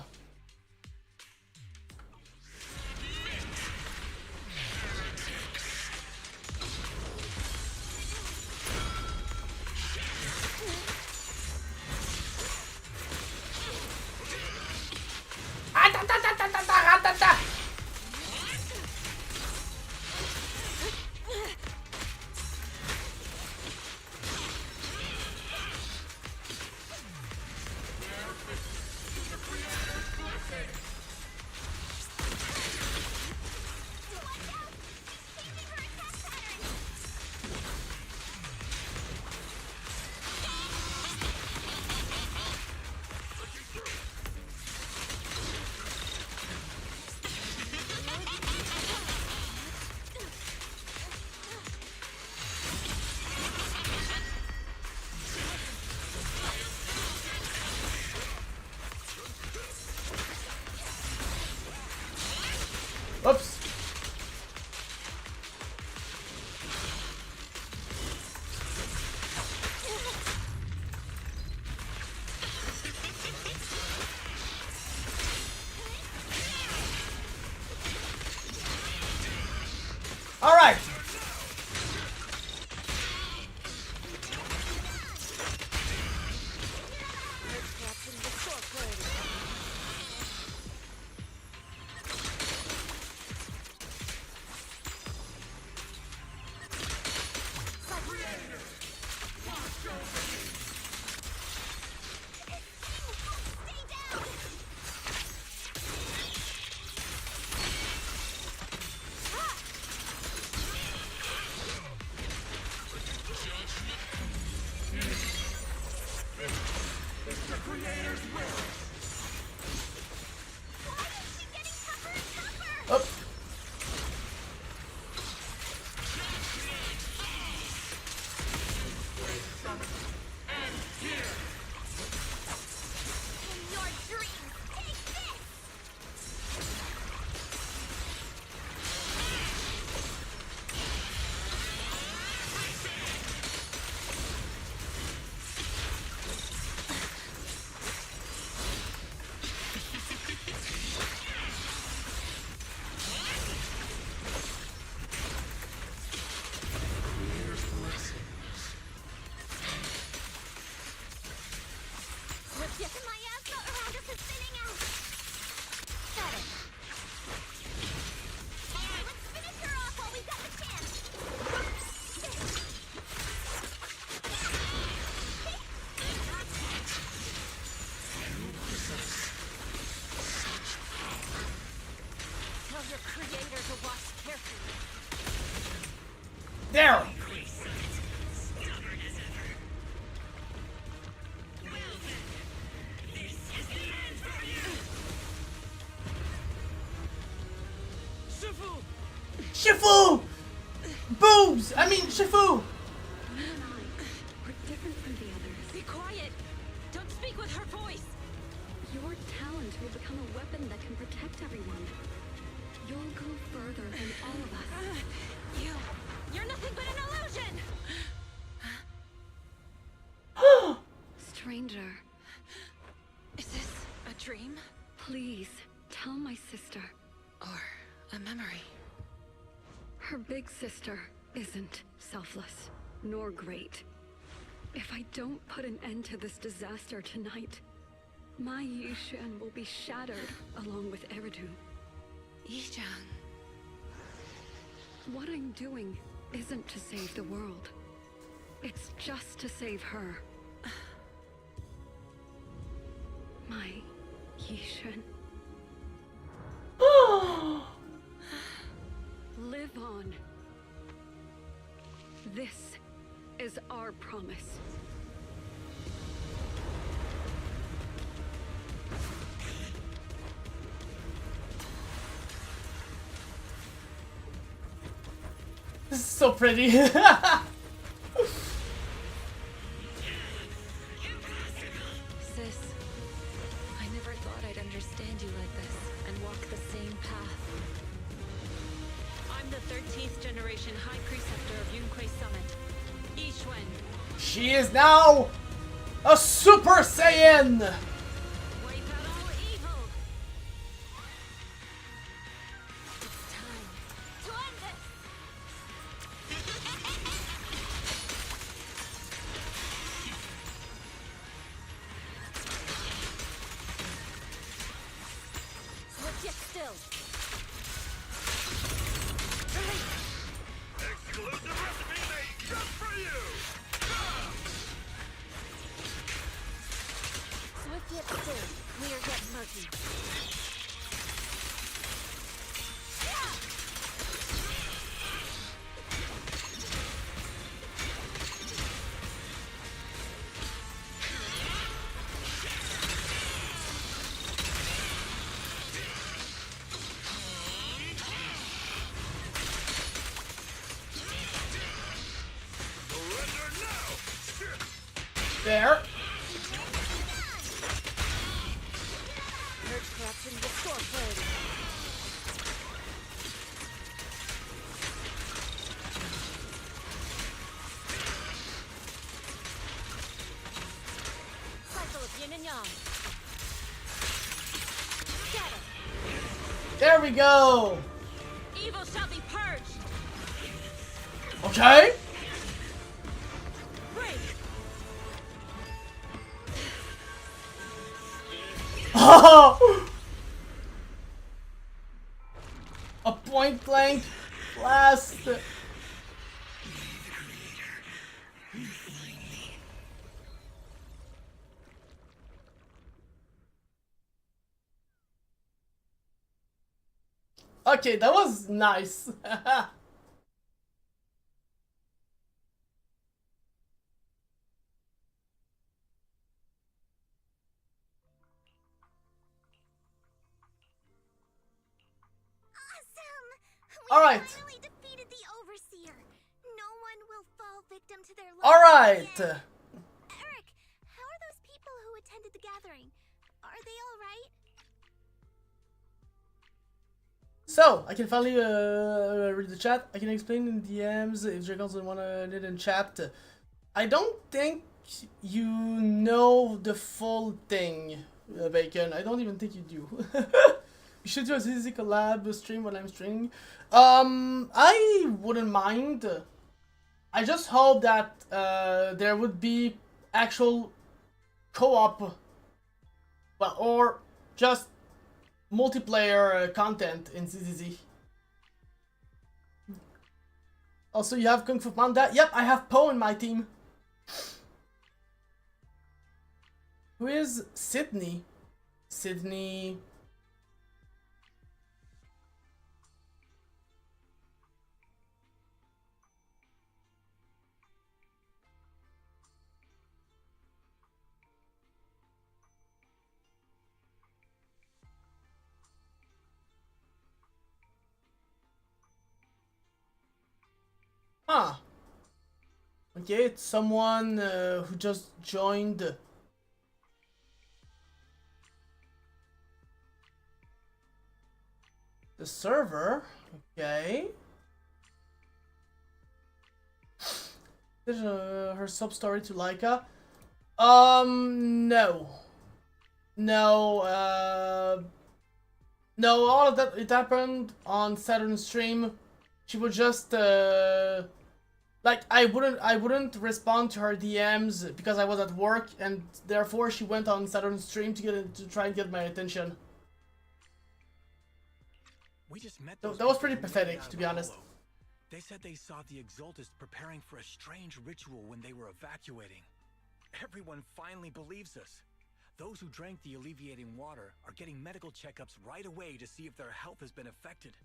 Oops. All right. Up. There! Shifu! Boobs! I mean, Shifu! We're different from the others. Be quiet! Don't speak with her voice! Your talent will become a weapon that can protect everyone. You'll go further than all of us. You're nothing but an illusion! Stranger. Is this a dream? Please, tell my sister. Or a memory? Her big sister isn't selfless, nor great. If I don't put an end to this disaster tonight, my Yishan will be shattered along with Eridu. Yishan. What I'm doing isn't to save the world. It's just to save her. My Yishan. Live on. This is our promise. This is so pretty. Sis, I never thought I'd understand you like this and walk the same path. I'm the 13th generation High Preceptor of Yunquei Summit, Yixuan. She is now a Super Saiyan! Wipe out all evil! It's time to end this! Swift yet still. Exclusive recipe made just for you! Swift yet still. Clear yet murky. There. Purge corruption, restore clarity. Cycle of yin and yang. Scatter. There we go. Evil shall be purged. Okay. Break. A point blank blast. Okay, that was nice. All right. Finally defeated the overseer. No one will fall victim to their All right. Eric, how are those people who attended the gathering? Are they all right? So, I can finally read the chat. I can explain in DMs if Dragons don't want to read in chat. I don't think you know the full thing, Bacon. I don't even think you do. You should do a ZZ collab stream while I'm streaming. I wouldn't mind. I just hope that there would be actual co-op, well, or just multiplayer content in ZZZ. Also, you have Kung Fu Panda. Yep, I have Poe in my team. Who is Sydney? Sydney. Huh. Okay, it's someone who just joined. The server. Okay. This is her sub story to Laika. No. No, no, all of that, it happened on Saturn stream. She would just, like, I wouldn't respond to her DMs because I was at work, and therefore she went on Saturn stream to try and get my attention. We just met That was pretty pathetic, to be honest. They said they saw the Exaltists preparing for a strange ritual when they were evacuating. Everyone finally believes us. Those who drank the alleviating water are getting medical checkups right away to see if their health has been affected.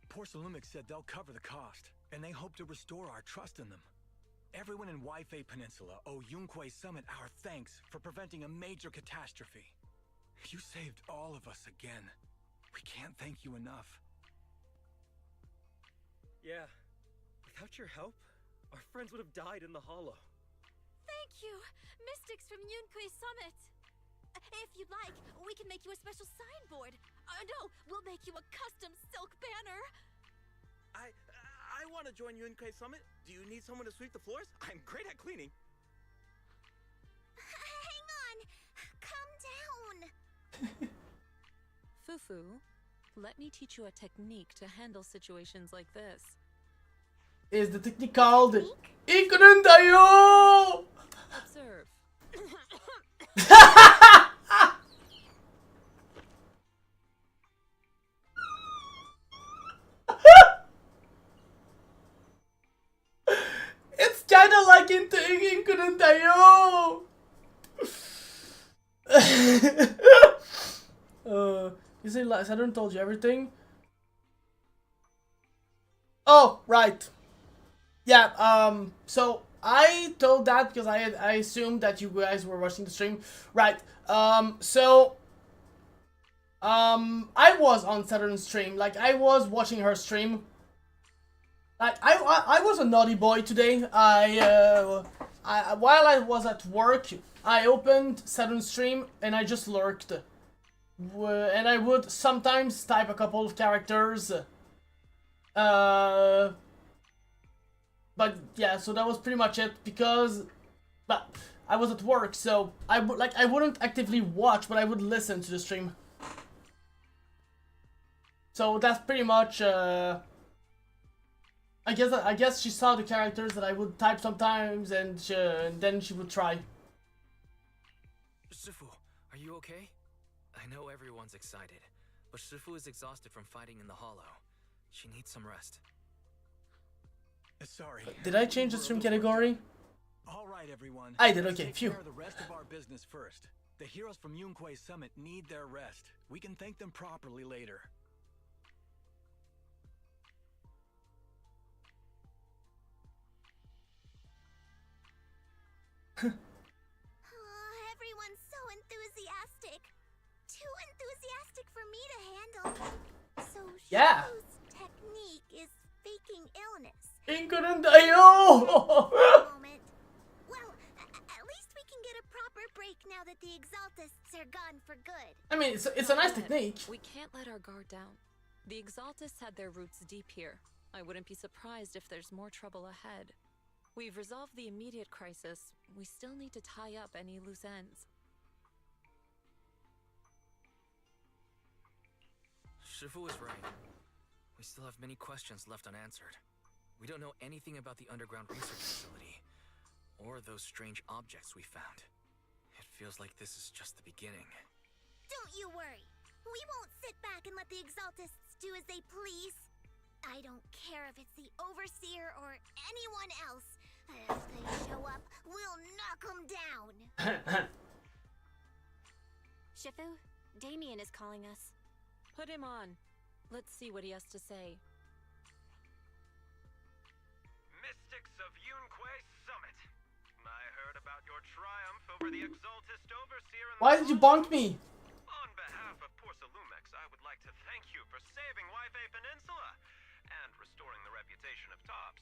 Porcelumic said they'll cover the cost, and they hope to restore our trust in them. Everyone in Waifei Peninsula owe Yunquei Summit our thanks for preventing a major catastrophe. You saved all of us again. We can't thank you enough. Yeah. Without your help, our friends would have died in the hollow. Thank you, Mystics from Yunquei Summit. If you'd like, we can make you a special signboard. No, we'll make you a custom silk banner. I want to join Yunquei Summit. Do you need someone to sweep the floors? I'm great at cleaning. Hang on. Calm down. Fufu, let me teach you a technique to handle situations like this. Is the technique called Ikunundayo? Observe. It's kind of like into Ikunundayo. You say Saturn told you everything? Oh, right. Yeah, so I told that because I assumed that you guys were watching the stream. Right, I was on Saturn's stream, like, I was watching her stream. Like, I was a naughty boy today. While I was at work, I opened Saturn's stream and I just lurked. And I would sometimes type a couple of characters. But yeah, so that was pretty much it because, well, I was at work, so I wouldn't actively watch, but I would listen to the stream. So that's pretty much. I guess she saw the characters that I would type sometimes, and then she would try. Shifu, are you okay? I know everyone's excited, but Shifu is exhausted from fighting in the hollow. She needs some rest. Sorry. Did I change the stream category? All right, everyone. I did. Let's Okay, take phew. care of the rest of our business first. The heroes from Yunquei Summit need their rest. We can thank them properly later. Everyone's so enthusiastic. Too enthusiastic for me to handle. So Yeah. Shifu's technique is faking illness. Ikunundayo! Moment. Well, at least we can get a proper break now that the Exaltists are gone for good. I mean, it's a nice technique. We can't let our guard down. The Exaltists had their roots deep here. I wouldn't be surprised if there's more trouble ahead. We've resolved the immediate crisis. We still need to tie up any loose ends. Shifu is right. We still have many questions left unanswered. We don't know anything about the underground research facility, or those strange objects we found. It feels like this is just the beginning. Don't you worry. We won't sit back and let the Exaltists do as they please. I don't care if it's the Overseer or anyone else. If they show up, we'll knock them down. Shifu, Damien is calling us. Put him on. Let's see what he has to say. Mystics of Yunquei Summit. I heard about your triumph over the Exaltist Overseer and Why did you bonk me? On behalf of Porcelumex, I would like to thank you for saving Waifei Peninsula and restoring the reputation of Tops.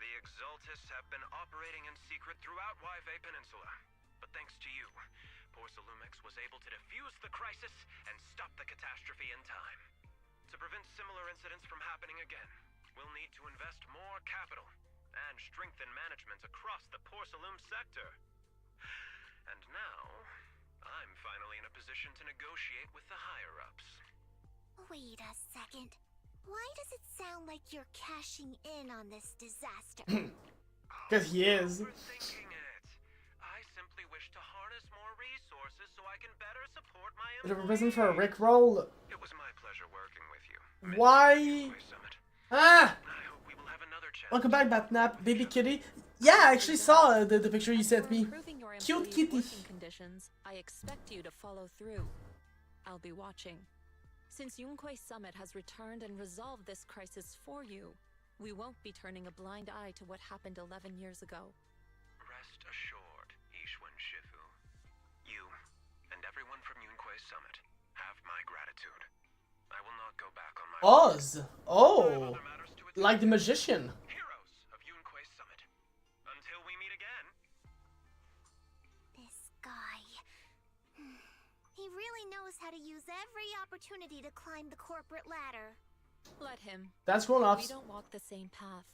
The Exaltists have been operating in secret throughout Yve Peninsula. But thanks to you, Porcelumix was able to defuse the crisis and stop the catastrophe in time. To prevent similar incidents from happening again, we'll need to invest more capital and strengthen management across the Porcelum sector. And now, I'm finally in a position to negotiate with the higher-ups. Wait a second. Why does it sound like you're cashing in on this disaster? Because he is. Overthinking it. I simply wish to harness more resources so I can better support my Is it reason for a Rickroll? It was my pleasure working with you. Why? Ah! Welcome back, Batnap, baby kitty. Yeah, I actually saw the picture you sent me. Cute kitty. Conditions, I expect you to follow through. I'll be watching. Since Yunquei Summit has returned and resolved this crisis for you, we won't be turning a blind eye to what happened 11 years ago. Rest assured, Yixuan Shifu. You and everyone from Yunquei Summit have my gratitude. I will not go back on my Oz. Oh, like the magician. Heroes of Yunquei Summit. Until we meet again. This guy. He really knows how to use every opportunity to climb the corporate ladder. Let him. That's grown-ups. We don't walk the same path.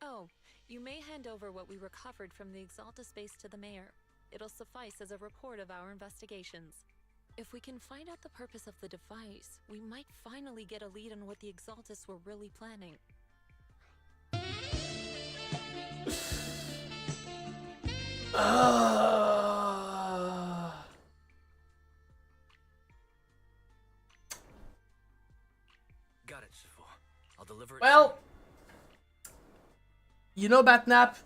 Oh, you may hand over what we recovered from the Exaltus base to the mayor. It'll suffice as a report of our investigations. If we can find out the purpose of the device, we might finally get a lead on what the Exaltus were really planning. Got it, Shifu. I'll deliver it. Well, you know, Batnap,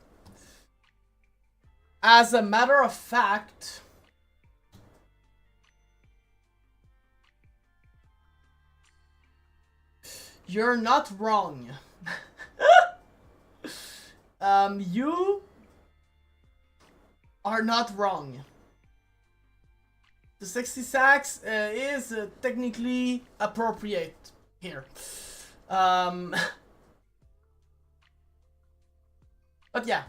as a matter of fact, you're not wrong. You are not wrong. The 60 sacks is technically appropriate here. But yeah.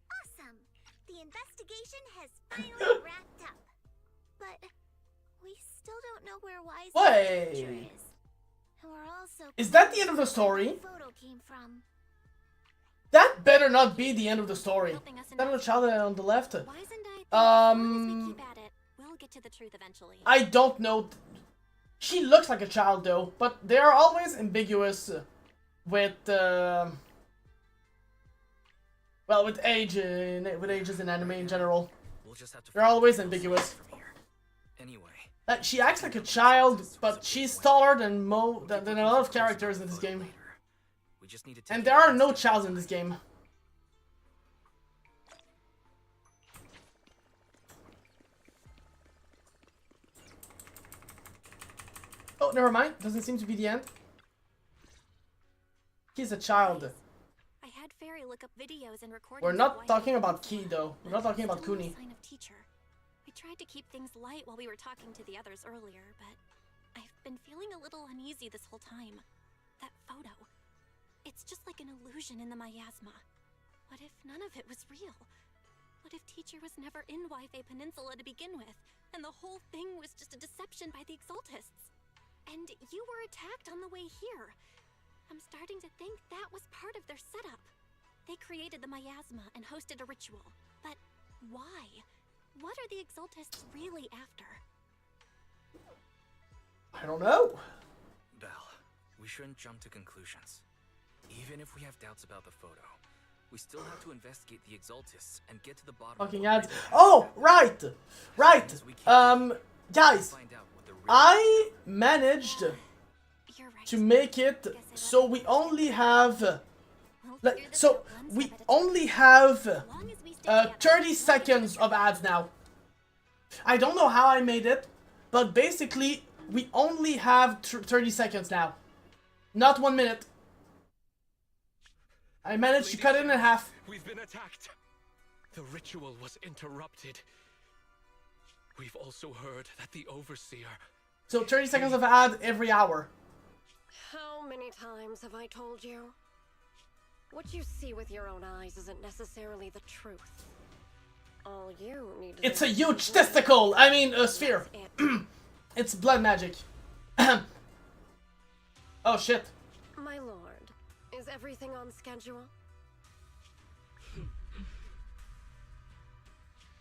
Awesome! The investigation has finally wrapped up. But we still don't know where Wise's picture Wait. is. And we're also Is that the end of the story? where the photo came from. That better not be the end of the story. That little child on the left. We'll get to the truth eventually. I don't know. She looks like a child though, but they are always ambiguous with well, with age, with ages in anime in general. We'll just have to They're always ambiguous. Anyway. She acts like a child, but she's taller than than a lot of characters in this game. We just need to And there are no childs in this game. Oh, never mind. Doesn't seem to be the end. He's a child. I had Fairy look up videos and recordings. We're not talking about Key though. We're not talking about Kuni. Sign of teacher. We tried to keep things light while we were talking to the others earlier, but I've been feeling a little uneasy this whole time. That photo. It's just like an illusion in the miasma. What if none of it was real? What if teacher was never in Yve Peninsula to begin with, and the whole thing was just a deception by the Exaltists? And you were attacked on the way here. I'm starting to think that was part of their setup. They created the miasma and hosted a ritual. But why? What are the Exaltists really after? I don't know. Belle, we shouldn't jump to conclusions. Even if we have doubts about the photo, we still have to investigate the Exaltists and get to the bottom Fucking of ads. Oh, right. Right. Guys, I managed to make it so we only have 30 seconds of ads now. I don't know how I made it, but basically we only have 30 seconds now. Not 1 minute. I managed to cut it in half. We've been attacked. The ritual was interrupted. We've also heard that the Overseer... So 30 seconds of ad every hour. How many times have I told you? What you see with your own eyes isn't necessarily the truth. All you need to It's a huge testicle! I mean, a sphere. It's blood magic. Oh shit. My lord, is everything on schedule?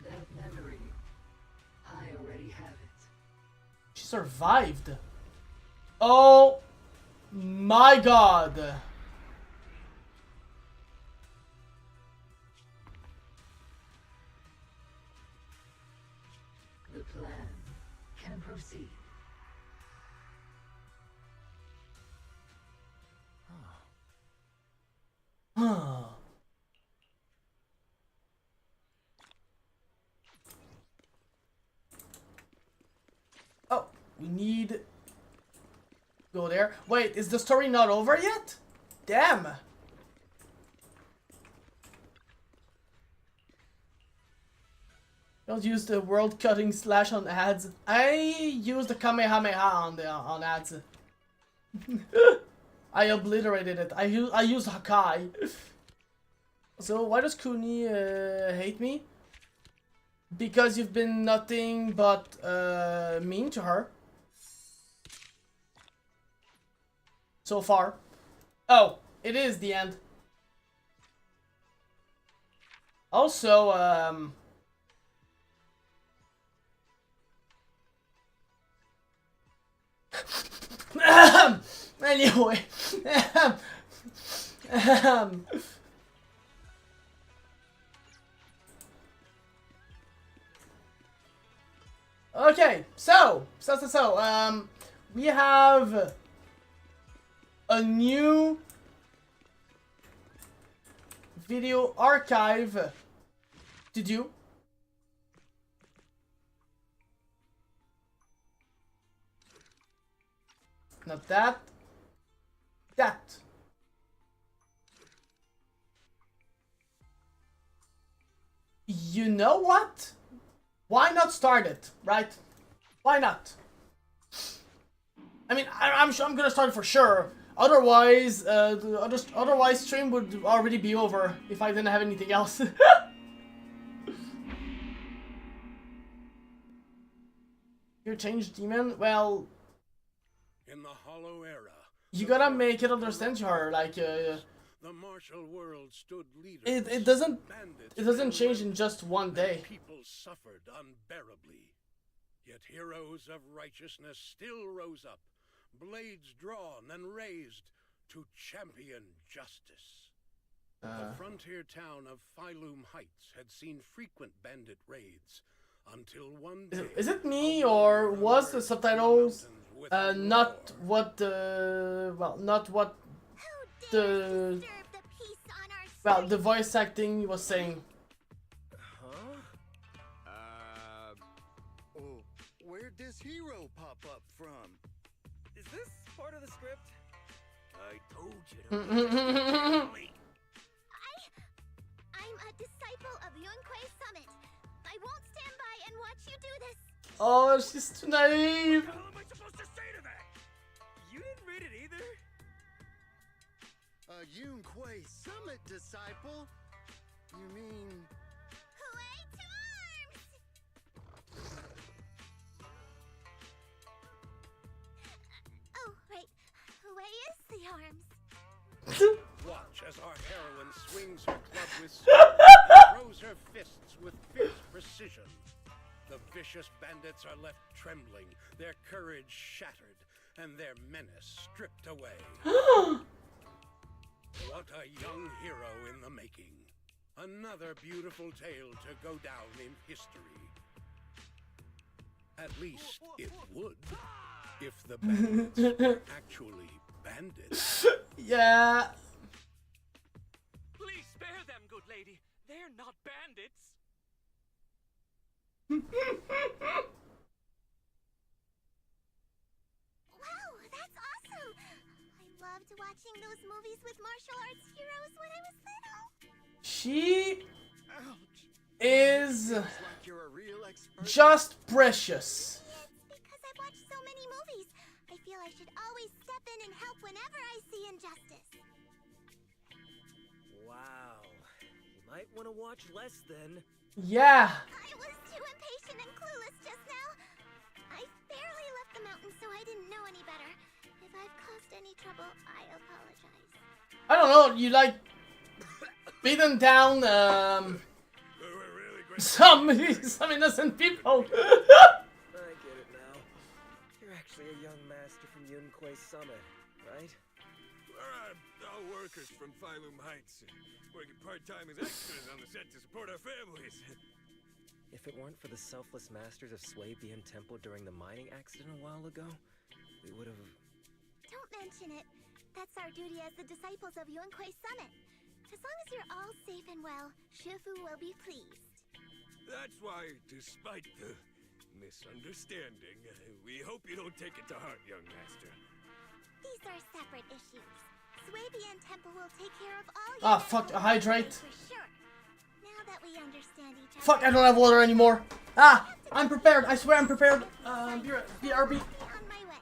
That memory, I already have it. She survived. Oh my god. The plan can proceed. Oh, we need... Go there. Wait, is the story not over yet? Damn. Don't use the world cutting slash on ads. I use the Kamehameha on ads. I obliterated it. I used Hakai. So why does Kuni hate me? Because you've been nothing but mean to her. So far. Oh, it is the end. Also, anyway. Okay, so, we have a new video archive to do. Not that. That. You know what? Why not start it, right? Why not? I mean, I'm sure I'm gonna start it for sure. Otherwise, otherwise stream would already be over if I didn't have anything else. You changed demon? Well, in the hollow era, you gotta make it understand to her, like the martial world stood leaders. it doesn't change in just one day. People suffered unbearably. Yet heroes of righteousness still rose up, blades drawn and raised to champion justice. The frontier town of Phylum Heights had seen frequent bandit raids until one day. Is it me, or was the subtitles not what the the voice acting was saying? Where'd this hero pop up from? Is this part of the script? I told you I'm a disciple of Yunquei Summit. I won't stand by and watch you do this. Oh, she's too naive. What am I supposed to say to that? You didn't read it either? A Yunquei Summit disciple? You mean... Hooray to arms! Oh, right. Hooray is the arms. Watch as our heroine swings her club with speed and throws her fists with fierce precision. The vicious bandits are left trembling, their courage shattered, and their menace stripped away. What a young hero in the making. Another beautiful tale to go down in history. At least it would, if the bandits were actually bandits. Yeah. Please spare them, good lady. They're not bandits. Wow, that's awesome! I loved watching those movies with martial arts heroes when I was little. She is just precious. It's because I've watched so many movies. I feel I should always step in and help whenever I see injustice. Wow. You might want to watch less then. Yeah. I was too impatient and clueless just now. I barely left the mountain, so I didn't know any better. If I've caused any trouble, I apologize. I don't know, you like beaten down some innocent people. I get it now. You're actually a young master from Yunquay Summit, right? We're all workers from Phylum Heights, working part-time as extras on the set to support our families. If it weren't for the selfless masters of Sui Bian Temple during the mining accident a while ago, we would have... Don't mention it. That's our duty as the disciples of Yunquay Summit. As long as you're all safe and well, Shifu will be pleased. That's why, despite the misunderstanding, we hope you don't take it to heart, young master. These are separate issues. Sui Bian Temple will take care of all your... Ah, fuck, a hydrate. For sure. Now that we understand each other... Fuck, I don't have water anymore. Ah, I'm prepared. I swear I'm prepared. BRB. On my way.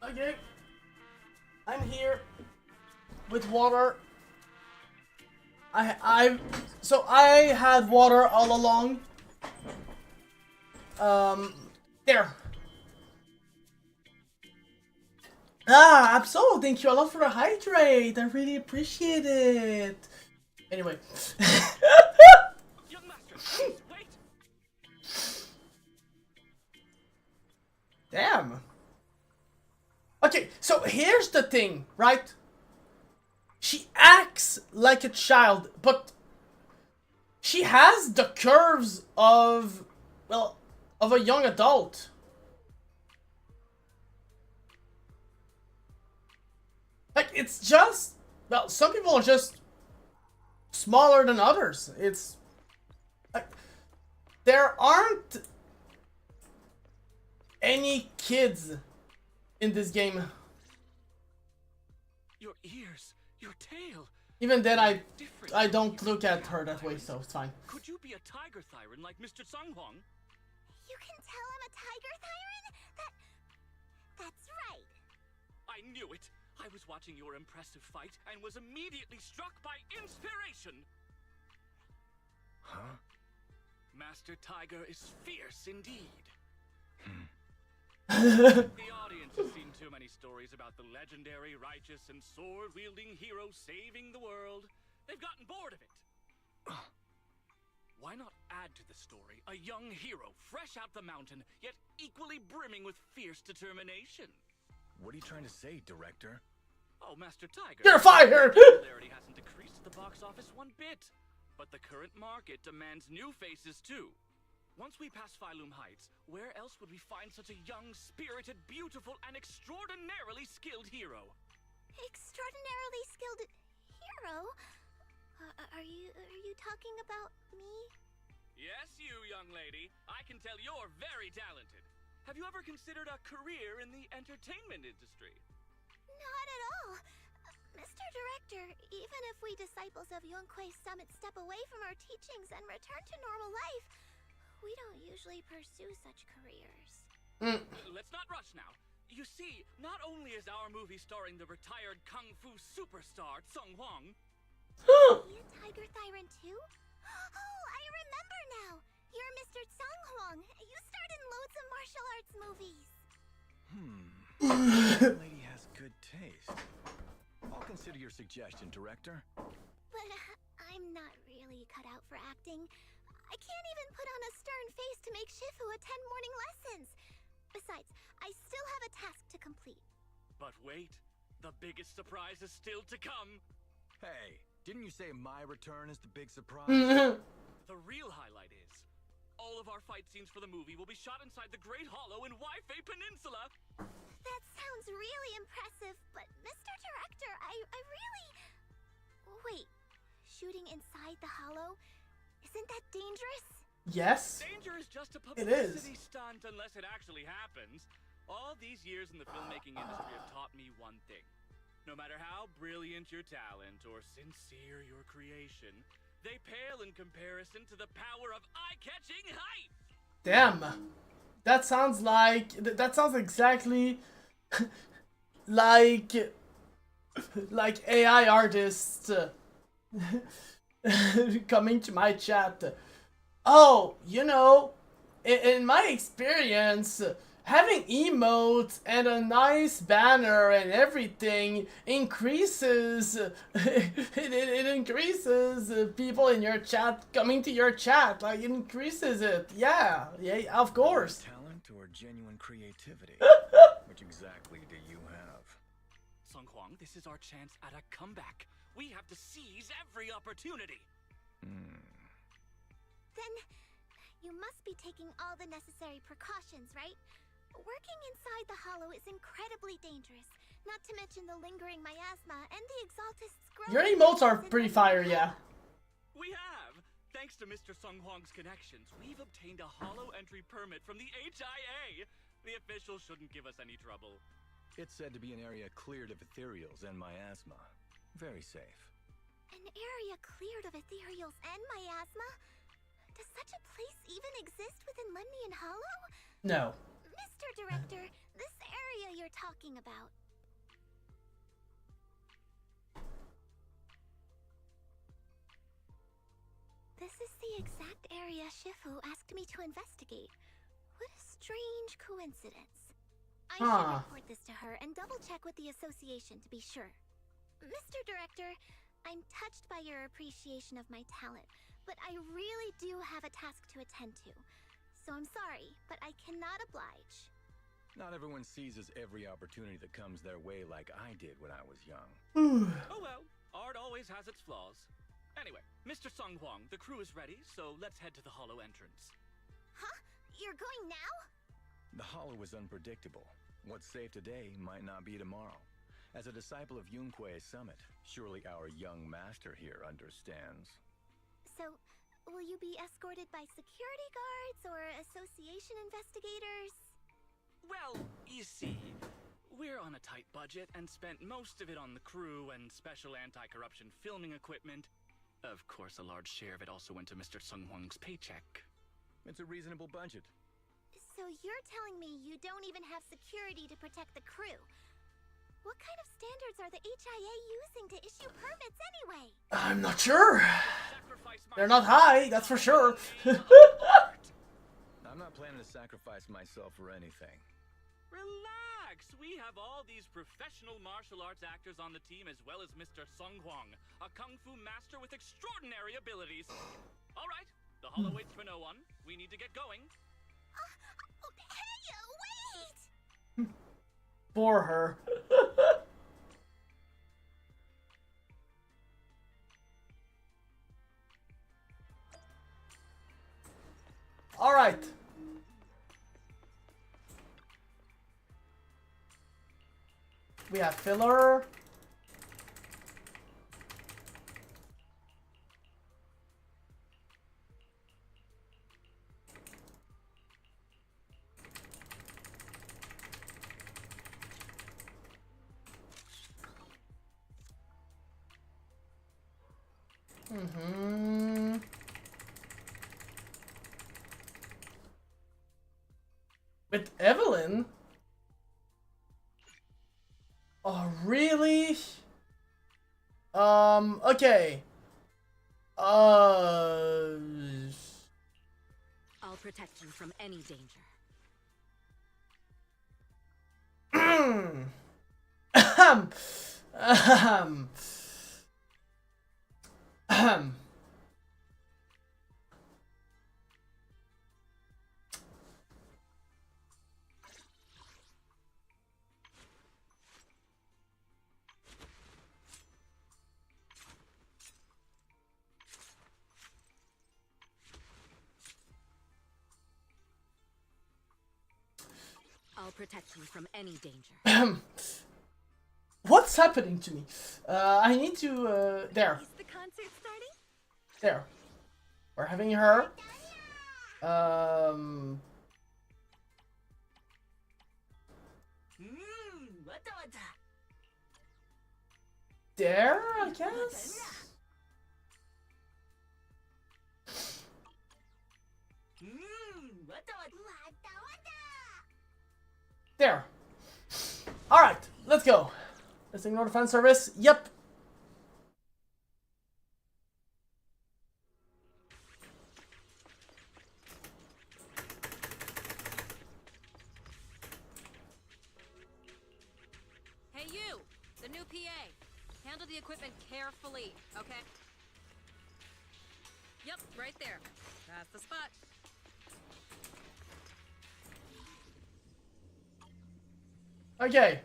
Okay. I'm here with water. So I had water all along. There. Ah, absolutely. Thank you a lot for the hydrate. I really appreciate it. Anyway. Young master, wait. Damn. Okay, so here's the thing, right? She acts like a child, but she has the curves of, well, of a young adult. Like, it's just, well, some people are just smaller than others. It's, like, there aren't any kids in this game. Your ears, your tail. Even then, I don't look at her that way, so it's fine. Could you be a tiger thyron like Mr. Sunghuang? You can tell I'm a tiger thyron? That's right. I knew it. I was watching your impressive fight and was immediately struck by inspiration. Huh? Master Tiger is fierce indeed. The audience has seen too many stories about the legendary, righteous, and sword-wielding hero saving the world. They've gotten bored of it. Why not add to the story a young hero fresh out the mountain, yet equally brimming with fierce determination? What are you trying to say, director? Oh, Master Tiger. You're fired! Popularity hasn't decreased at the box office one bit. But the current market demands new faces, too. Once we pass Phylum Heights, where else would we find such a young, spirited, beautiful, and extraordinarily skilled hero? Extraordinarily skilled hero? Are you talking about me? Yes, you, young lady. I can tell you're very talented. Have you ever considered a career in the entertainment industry? Not at all. Mr. Director, even if we disciples of Yunquay Summit step away from our teachings and return to normal life, we don't usually pursue such careers. Let's not rush now. You see, not only is our movie starring the retired kung fu superstar Sung Huang. Be a tiger thyron too? Oh, I remember now. You're Mr. Sung Huang. You starred in loads of martial arts movies. That lady has good taste. I'll consider your suggestion, director. But I'm not really cut out for acting. I can't even put on a stern face to make Shifu attend morning lessons. Besides, I still have a task to complete. But wait, the biggest surprise is still to come. Hey, didn't you say my return is the big surprise? The real highlight is, all of our fight scenes for the movie will be shot inside the Great Hollow in Waifei Peninsula. That sounds really impressive, but Mr. Director, I really... Wait, shooting inside the hollow? Isn't that dangerous? Yes. Danger is just a It is. publicity stunt unless it actually happens. All these years in the filmmaking industry have taught me one thing. No matter how brilliant your talent or sincere your creation, they pale in comparison to the power of eye-catching hype! Damn. That sounds like... That sounds exactly... like AI artists coming to my chat. Oh, you know, in my experience, having emotes and a nice banner and everything increases it increases people in your chat coming to your chat. Like, it increases it. Yeah, of course. Talent or genuine creativity? Which exactly do you have? Sung Huang, this is our chance at a comeback. We have to seize every opportunity. Then, you must be taking all the necessary precautions, right? Working inside the hollow is incredibly dangerous, not to mention the lingering miasma and the exaltist's growth. Your emotes are pretty fire, yeah. We have! Thanks to Mr. Sung Huang's connections, we've obtained a hollow entry permit from the HIA. The officials shouldn't give us any trouble. It's said to be an area cleared of ethereals and miasma. Very safe. An area cleared of ethereals and miasma? Does such a place even exist within Lemnian Hollow? No. Mr. Director, this area you're talking about. This is the exact area Shifu asked me to investigate. What a strange coincidence. I should report this to her and double-check with the association to be sure. Mr. Director, I'm touched by your appreciation of my talent, but I really do have a task to attend to. So I'm sorry, but I cannot oblige. Not everyone seizes every opportunity that comes their way like I did when I was young. Oh well, art always has its flaws. Anyway, Mr. Sung Huang, the crew is ready, so let's head to the hollow entrance. Huh? You're going now? The hollow is unpredictable. What's safe today might not be tomorrow. As a disciple of Yunque's summit, surely our young master here understands. So, will you be escorted by security guards or association investigators? Well, you see, we're on a tight budget and spent most of it on the crew and special anti-corruption filming equipment. Of course, a large share of it also went to Mr. Sung Huang's paycheck. It's a reasonable budget. So you're telling me you don't even have security to protect the crew? What kind of standards are the HIA using to issue permits anyway? I'm not sure. They're not high, that's for sure. I'm not planning to sacrifice myself for anything. Relax! We have all these professional martial arts actors on the team, as well as Mr. Sung Huang, a kung fu master with extraordinary abilities. All right, the hollow waits for no one. We need to get going. Hey, wait! For her. All right. We have filler. With Evelyn? Oh, really? Okay. I'll protect you from any danger. protect you from any danger. What's happening to me? I need to, there. Is the concert starting? There. We're having her. There, I guess. There. Alright, let's go. Let's ignore the fan service. Yep. Hey you, the new PA. Handle the equipment carefully, okay? Yep, right there. That's the spot. Okay.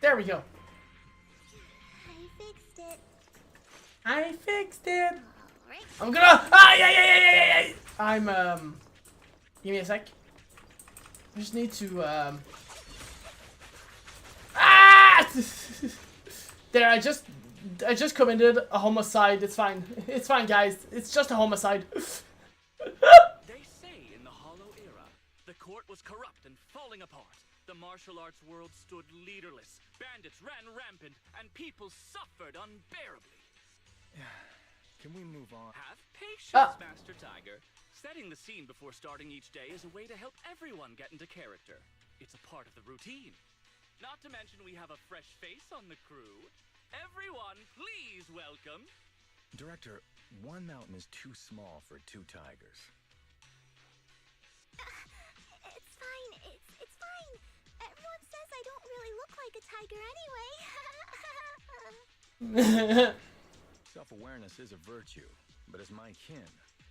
There we go. I fixed it. I fixed it. Right. I'm gonna. Ah, yeah. I'm Give me a sec. I just need to Ah! There, I just committed a homicide. It's fine. It's fine, guys. It's just a homicide. They say in the Hollow Era, the court was corrupt and falling apart. The martial arts world stood leaderless. Bandits ran rampant, and people suffered unbearably. Can we move on? Have patience, Master Tiger. Setting the scene before starting each day is a way to help everyone get into character. It's a part of the routine. Not to mention we have a fresh face on the crew. Everyone, please welcome... Director, one mountain is too small for two tigers. It's fine. It's fine. Everyone says I don't really look like a tiger anyway. Self-awareness is a virtue, but as my kin,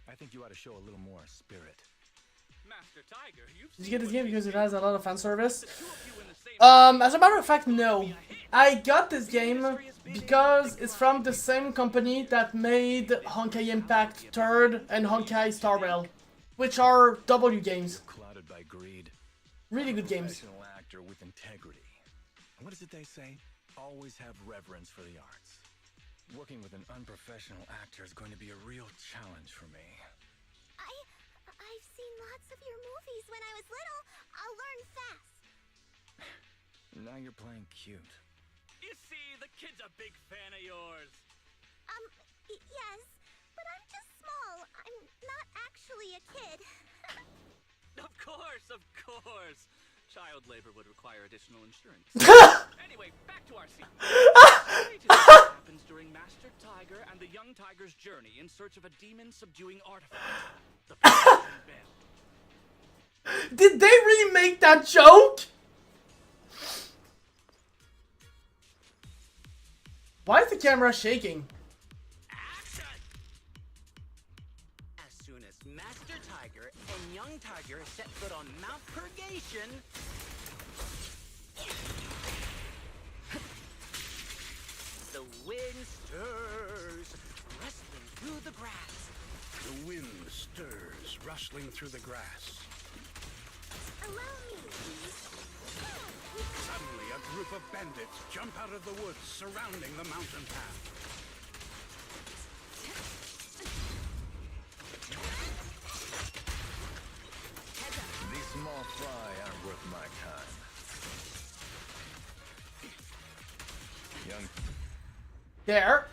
I think you ought to show a little more spirit. Master Tiger, you've Did you get this game because it has a lot of fan service? As a matter of fact, no. I got this game because it's from the same company that made Honkai Impact 3rd and Honkai Star Rail, which are W games. Clouded by greed. Really good games. Professional actor with integrity. What is it they say? Always have reverence for the arts. Working with an unprofessional actor is going to be a real challenge for me. I've seen lots of your movies when I was little. I'll learn fast. Now you're playing cute. You see, the kid's a big fan of yours. Yes, but I'm just small. I'm not actually a kid. Of course. Child labor would require additional insurance. Anyway, back to our scene. What happens during Master Tiger and the young tiger's journey in search of a demon-subduing artifact? The Protection Bell. Did they really make that joke? Why is the camera shaking? As soon as Master Tiger and young Tiger set foot on Mount Purgation, the wind stirs, rustling through the grass. The wind stirs, rustling through the grass. Allow me, please. Suddenly, a group of bandits jump out of the woods surrounding the mountain path. These small fry aren't worth my time. Young... There.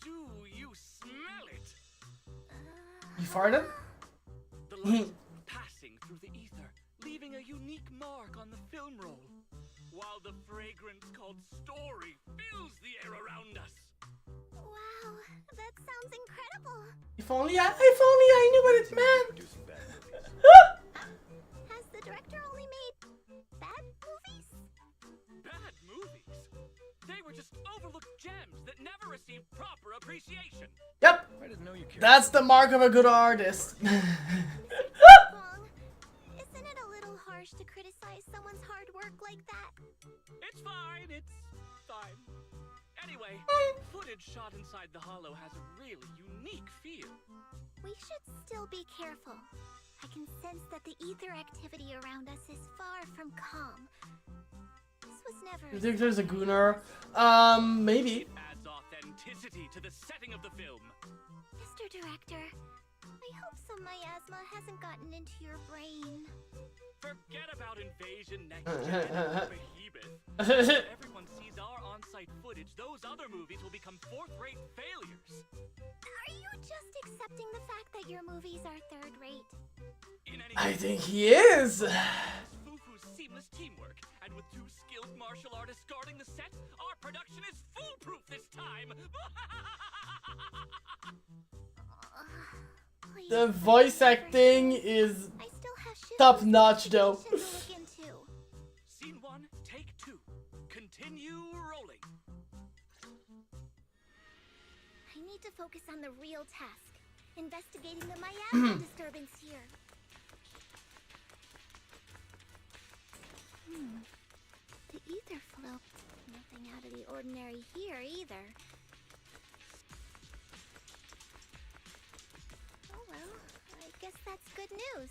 Do you smell it? You farted? The light passing through the ether, leaving a unique mark on the film roll, while the fragrance called story fills the air around us. Wow, that sounds incredible. If only I knew what it meant. Has the director only made bad movies? Bad movies? They were just overlooked gems that never received proper appreciation. Yep. I didn't know you cared. That's the mark of a good artist. Isn't it a little harsh to criticize someone's hard work like that? It's fine. Anyway, footage shot inside the hollow has a really unique feel. We should still be careful. I can sense that the ether activity around us is far from calm. This was never. You think there's a Gunnar? Maybe. It adds authenticity to the setting of the film. Mr. Director, I hope some miasma hasn't gotten into your brain. Forget about Invasion Next Gen and Behemoth. If everyone sees our on-site footage, those other movies will become fourth-rate failures. Are you just accepting the fact that your movies are third-rate? I think he is. Fufu's seamless teamwork, and with 2 skilled martial artists guarding the set, our production is foolproof this time. The voice acting is top notch though. Scene 1, take 2. Continue rolling. I need to focus on the real task, investigating the miasma disturbance here. The ether flow. Nothing out of the ordinary here either. Oh well, I guess that's good news.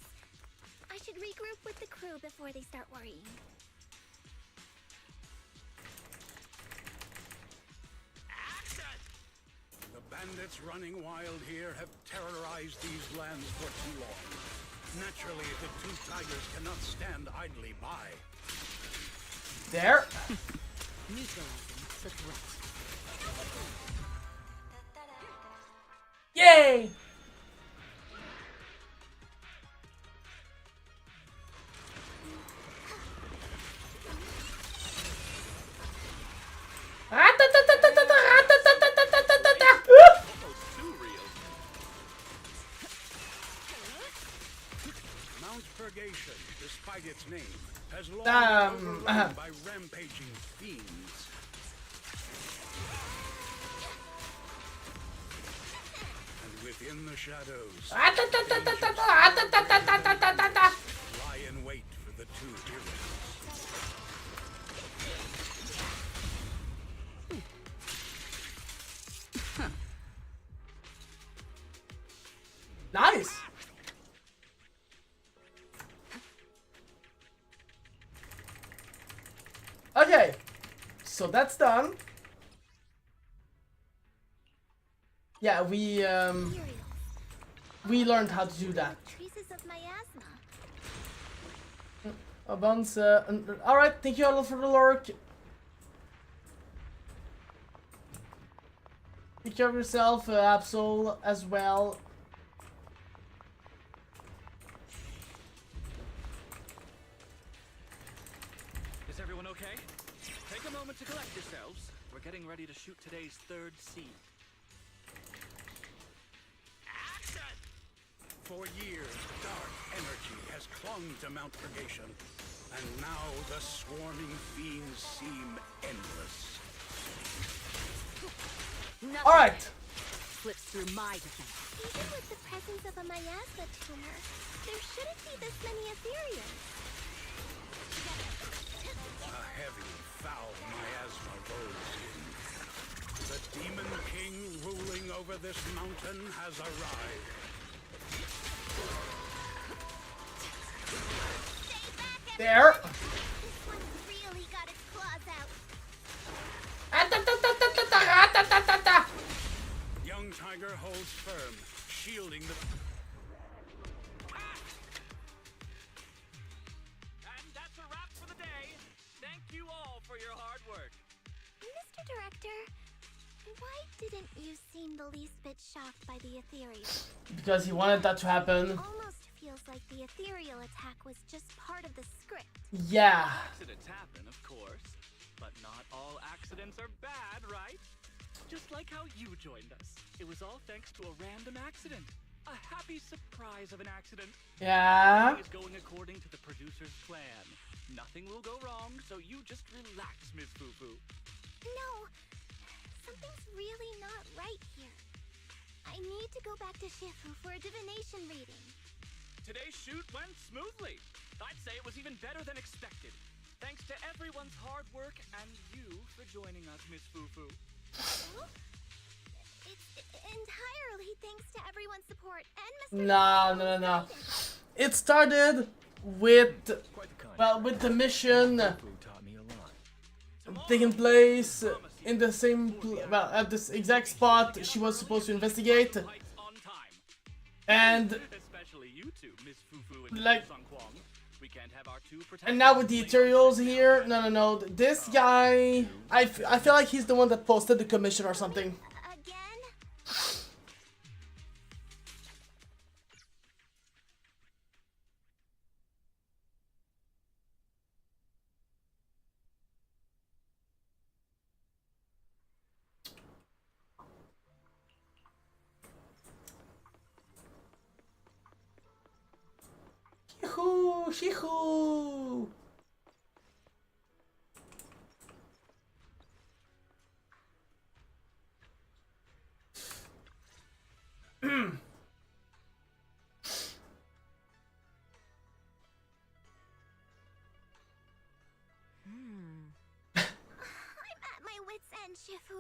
I should regroup with the crew before they start worrying. The bandits running wild here have terrorized these lands for too long. Naturally, the 2 tigers cannot stand idly by. There. Neutralizing the threat. Yay! Mount Purgation, despite its name, has long been overrun by rampaging fiends. And within the shadows, lie in wait for the 2 heroes. Nice. Okay, so that's done. Yeah, we learned how to do that. Traces of miasma. A bunch. All right, thank you all for the lurk. Take care of yourself, Absol, as well. Is everyone okay? Take a moment to collect yourselves. We're getting ready to shoot today's 3rd scene. Action! For years, dark energy has clung to Mount Purgation, and now the swarming fiends seem endless. All right. Slips through my defense. Even with the presence of a miasma tumor, there shouldn't be this many Ethereans. A heavy, foul miasma rolls in. The Demon King ruling over this mountain has arrived. There. This one really got its claws out. Young Tiger holds firm, shielding the... And that's a wrap for the day. Thank you all for your hard work. Mr. Director, why didn't you seem the least bit shocked by the ethereal? Because he wanted that to happen. Almost feels like the ethereal attack was just part of the script. Yeah. Accidents happen, of course. But not all accidents are bad, right? Just like how you joined us. It was all thanks to a random accident. A happy surprise of an accident. Yeah. Everything is going according to the producer's plan. Nothing will go wrong, so you just relax, Ms. Fufu. No, something's really not right here. I need to go back to Shifu for a divination reading. Today's shoot went smoothly. I'd say it was even better than expected. Thanks to everyone's hard work and you for joining us, Miss Fufu. It's entirely thanks to everyone's support and Mr. No. It started with, well, with the mission taking place in the same, well, at this exact spot she was supposed to investigate. And, like, and now with the Ethereals here, no, this guy, I feel like he's the one that posted the commission or something. Shihoo! Shifu.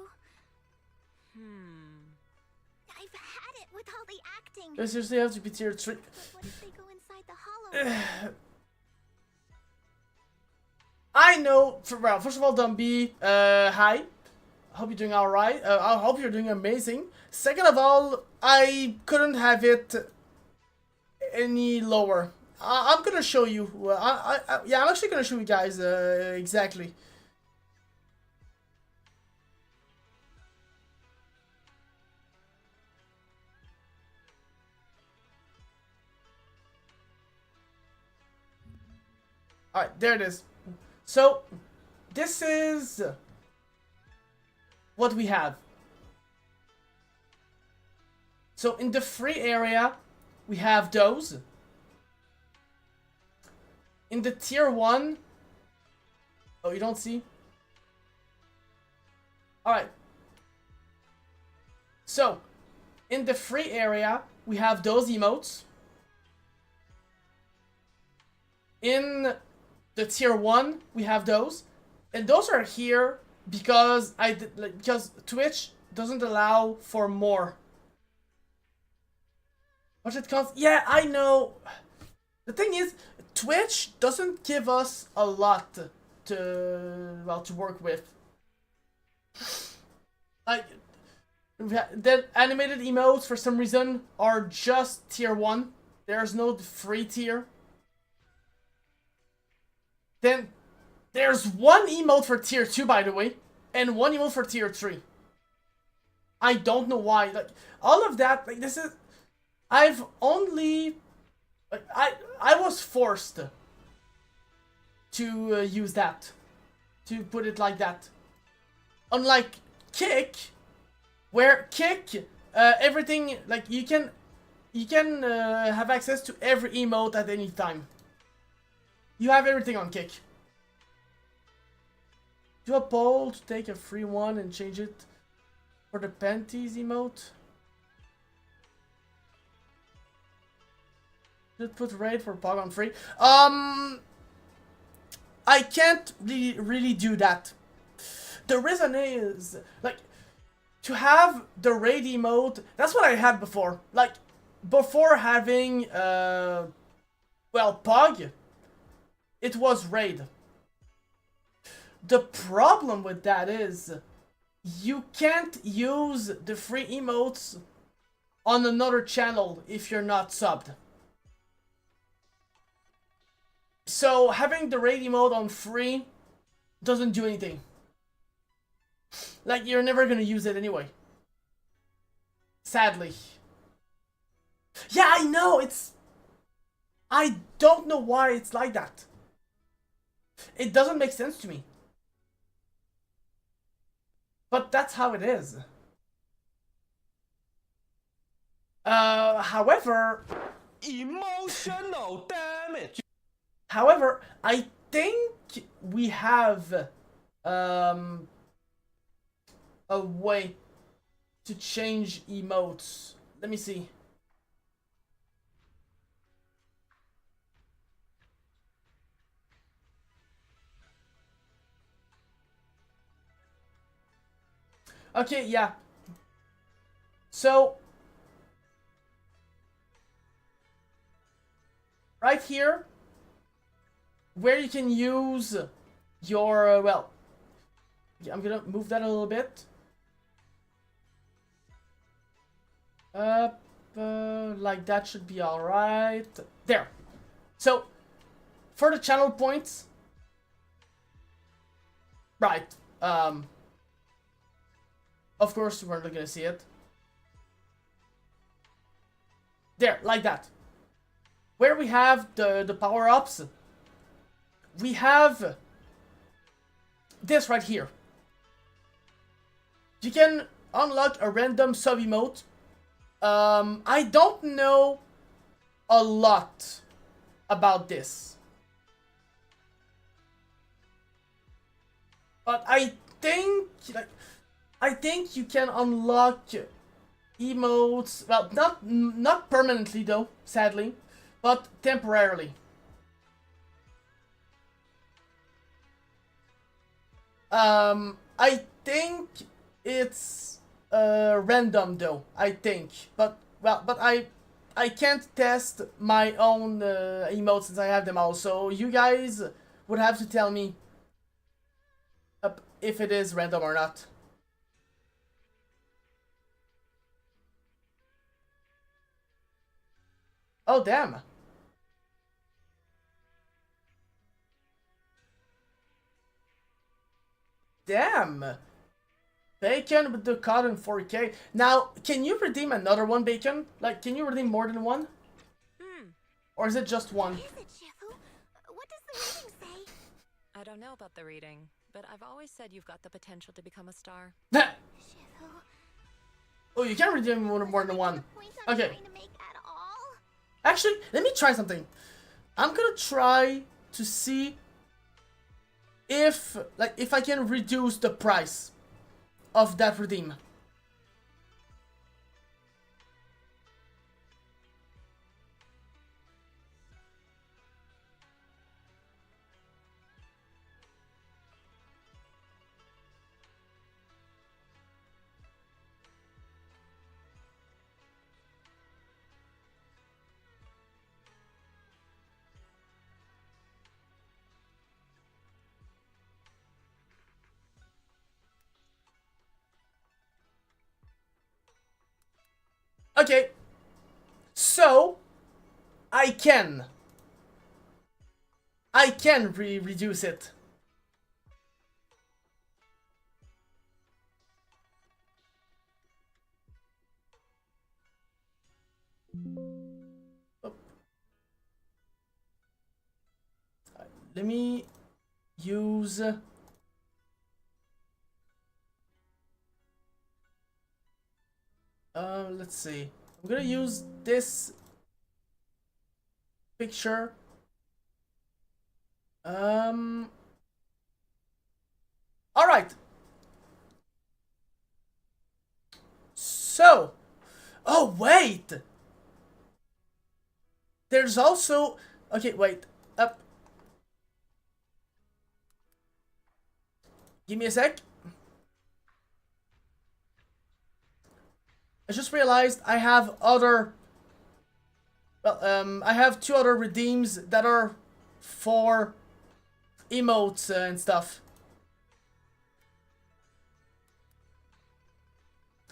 I've had it with all the acting. I seriously have to be tier 3. But what if they go inside the hollow? I know. Well, first of all, Dumby, hi. I hope you're doing alright. I hope you're doing amazing. Second of all, I couldn't have it any lower. I'm gonna show you. Yeah, I'm actually gonna show you guys exactly. Alright, there it is. So, this is what we have. So, in the free area, we have those. In the tier 1... Oh, you don't see? Alright. So, in the free area, we have those emotes. In the tier 1, we have those. And those are here because because Twitch doesn't allow for more. What it costs? Yeah, I know. The thing is, Twitch doesn't give us a lot to work with. Like, the animated emotes for some reason are just tier 1. There's no free tier. Then there's one emote for tier 2, by the way, and one emote for tier 3. I don't know why. Like, all of that, like, this is... I've only... Like, I was forced to use that. To put it like that. Unlike Kick, where Kick, everything, like, you can have access to every emote at any time. You have everything on Kick. Do a poll to take a free one and change it for the panties emote. Should put raid for Pog on free. I can't really do that. The reason is, like, to have the raid emote, that's what I had before. Like, before having, well, Pog, it was raid. The problem with that is you can't use the free emotes on another channel if you're not subbed. So having the raid emote on free doesn't do anything. Like, you're never gonna use it anyway. Sadly. Yeah, I know, it's... I don't know why it's like that. It doesn't make sense to me. But that's how it is. However... Emotional damage! However, I think we have... a way to change emotes. Let me see. Okay, yeah. So, right here, where you can use your, well, I'm gonna move that a little bit. Like that should be alright. There. So, for the channel points, right, of course we're not gonna see it. There, like that. Where we have the power-ups, we have this right here. You can unlock a random sub-emote. I don't know a lot about this, but I think you can unlock emotes. Well, not permanently though, sadly, but temporarily. I think it's random though. I think, but I can't test my own emotes since I have them all. So you guys would have to tell me if it is random or not. Oh damn. Damn. Bacon with the cotton 4K. Now, can you redeem another one, Bacon? Like, can you redeem more than one? Or is it just one? I don't know about the reading, but I've always said you've got the potential to become a star. Oh, you can redeem more than one. Okay. Actually, let me try something. I'm gonna try to see if I can reduce the price of that redeem. Okay, so I can reduce it. Oh. Let me use let's see. I'm gonna use this picture. All right. So, oh wait. There's also okay. Wait. Up. Give me a sec. I just realized I have other. Well, I have two other redeems that are for emotes and stuff.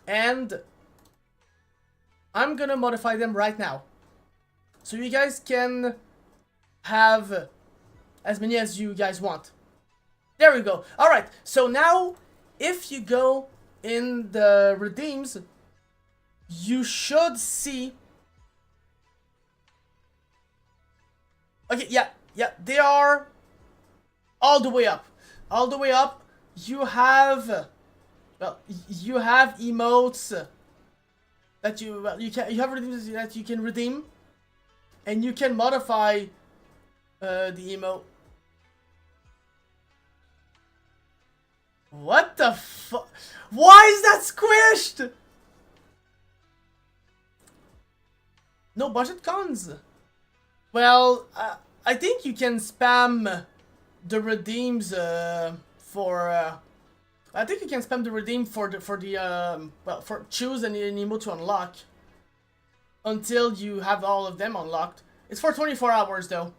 And I'm gonna modify them right now. So you guys can have as many as you guys want. There we go. Alright, so now if you go in the redeems, you should see. Okay, yeah, they are all the way up. All the way up, you have, well, you have emotes that you have redeems that you can redeem, and you can modify the emote. What the fuck? Why is that squished? No budget cons. Well, I think you can spam the redeems for. I think you can spam the redeem for the well, for choose an emote to unlock until you have all of them unlocked. It's for 24 hours though.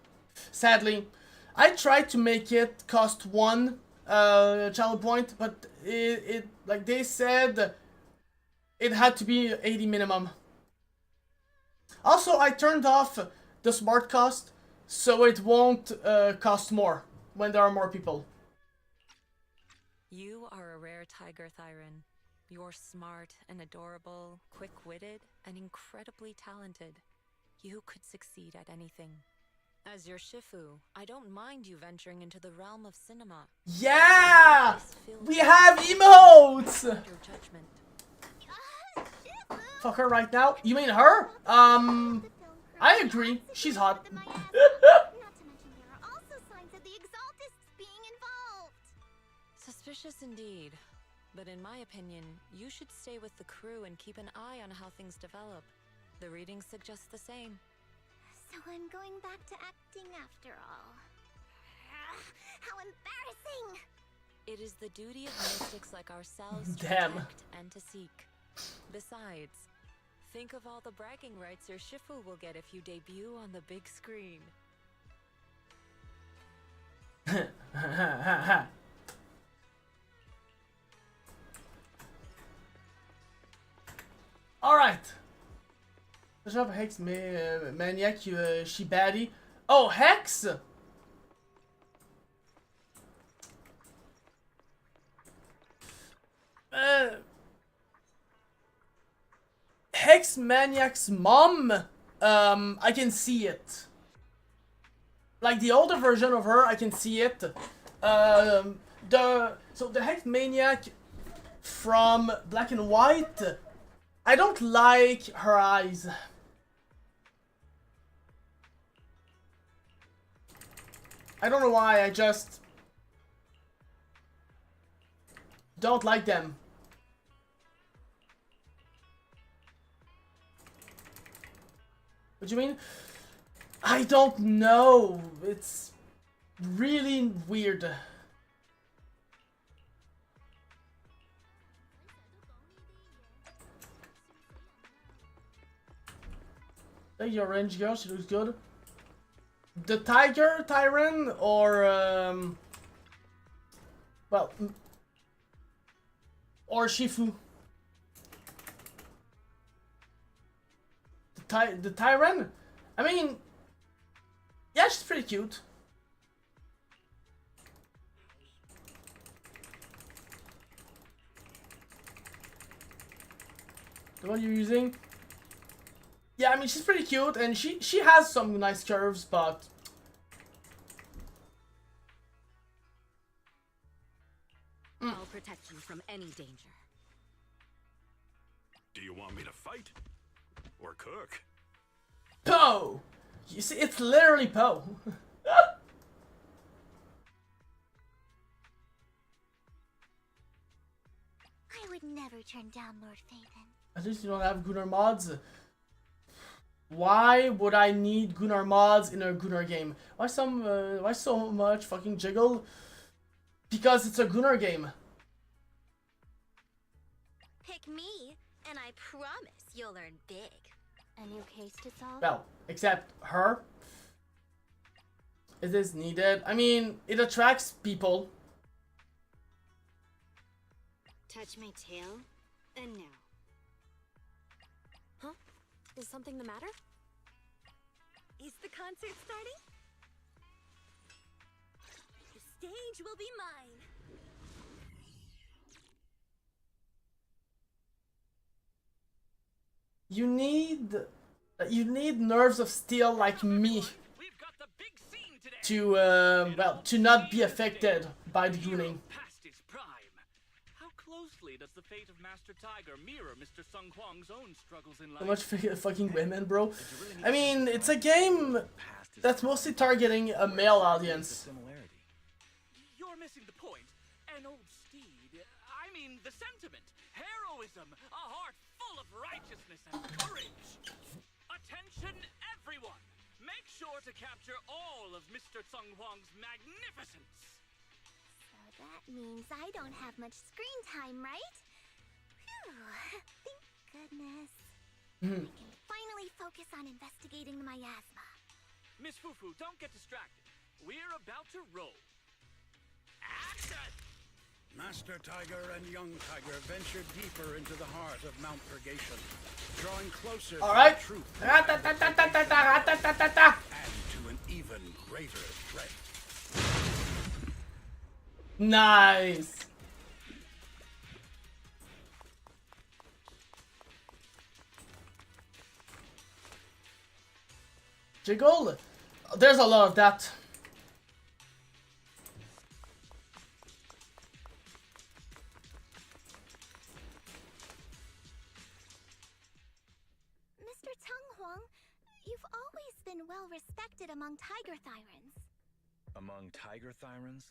Sadly, I tried to make it cost 1 channel point, but it like they said it had to be 80 minimum. Also, I turned off the smart cost so it won't cost more when there are more people. You are a rare tiger, Thyron. You're smart and adorable, quick-witted, and incredibly talented. You could succeed at anything. As your Shifu, I don't mind you venturing into the realm of cinema. Yeah! We have emotes! Your judgment. Fuck her right now. You mean her? I agree. She's hot. Suspicious indeed. But in my opinion, you should stay with the crew and keep an eye on how things develop. The readings suggest the same. So I'm going back to acting after all. How embarrassing! It is the duty of mystics like ourselves to Damn. protect and to seek. Besides, think of all the bragging rights your Shifu will get if you debut on the big screen. Alright. Good job, Hex Maniac, you she baddie. Oh, Hex! Hex Maniac's mom, I can see it. Like the older version of her, I can see it. So the Hex Maniac from Black and White, I don't like her eyes. I don't know why, I just don't like them. What do you mean? I don't know. It's really weird. Hey, your orange girl, she looks good. The tiger, Tyron, or well, or Shifu. The Tyran? I mean, yeah, she's pretty cute. The one you're using? Yeah, I mean, she's pretty cute, and she has some nice curves, but I'll protect you from any danger. Do you want me to fight? Or cook? Poe! You see, it's literally Poe. I would never turn down Lord Phaethon. At least you don't have Gunnar mods. Why would I need Gunnar mods in a Gunnar game? Why so much fucking jiggle? Because it's a Gunnar game. Pick me, and I promise you'll earn big. A new case to solve? Well, except her. It is needed. I mean, it attracts people. Touch my tail, and no. Huh? Is something the matter? Is the concert starting? The stage will be mine. You need nerves of steel like me to well, to not be affected by the gooning. How closely does the fate of Master Tiger mirror Mr. Sung Kwang's own struggles in life? So much fucking women, bro. I mean, it's a game that's mostly targeting a male audience. You're missing the point. An old steed second the sentiment. Heroism, a heart full of righteousness and courage. Attention, everyone! Make sure to capture all of Mr. Tseng Huang's magnificence. So that means I don't have much screen time, right? Phew, thank goodness. I can finally focus on investigating the miasma. Miss Fufu, don't get distracted. We're about to roll. Action! Master Tiger and Young Tiger venture deeper into the heart of Mount Purgation, drawing closer to the truth and to an even greater threat. Nice. Jiggle. There's a lot of that. Mr. Tseng Huang, you've always been well respected among Tiger Thyrans. Among Tiger Thyrans?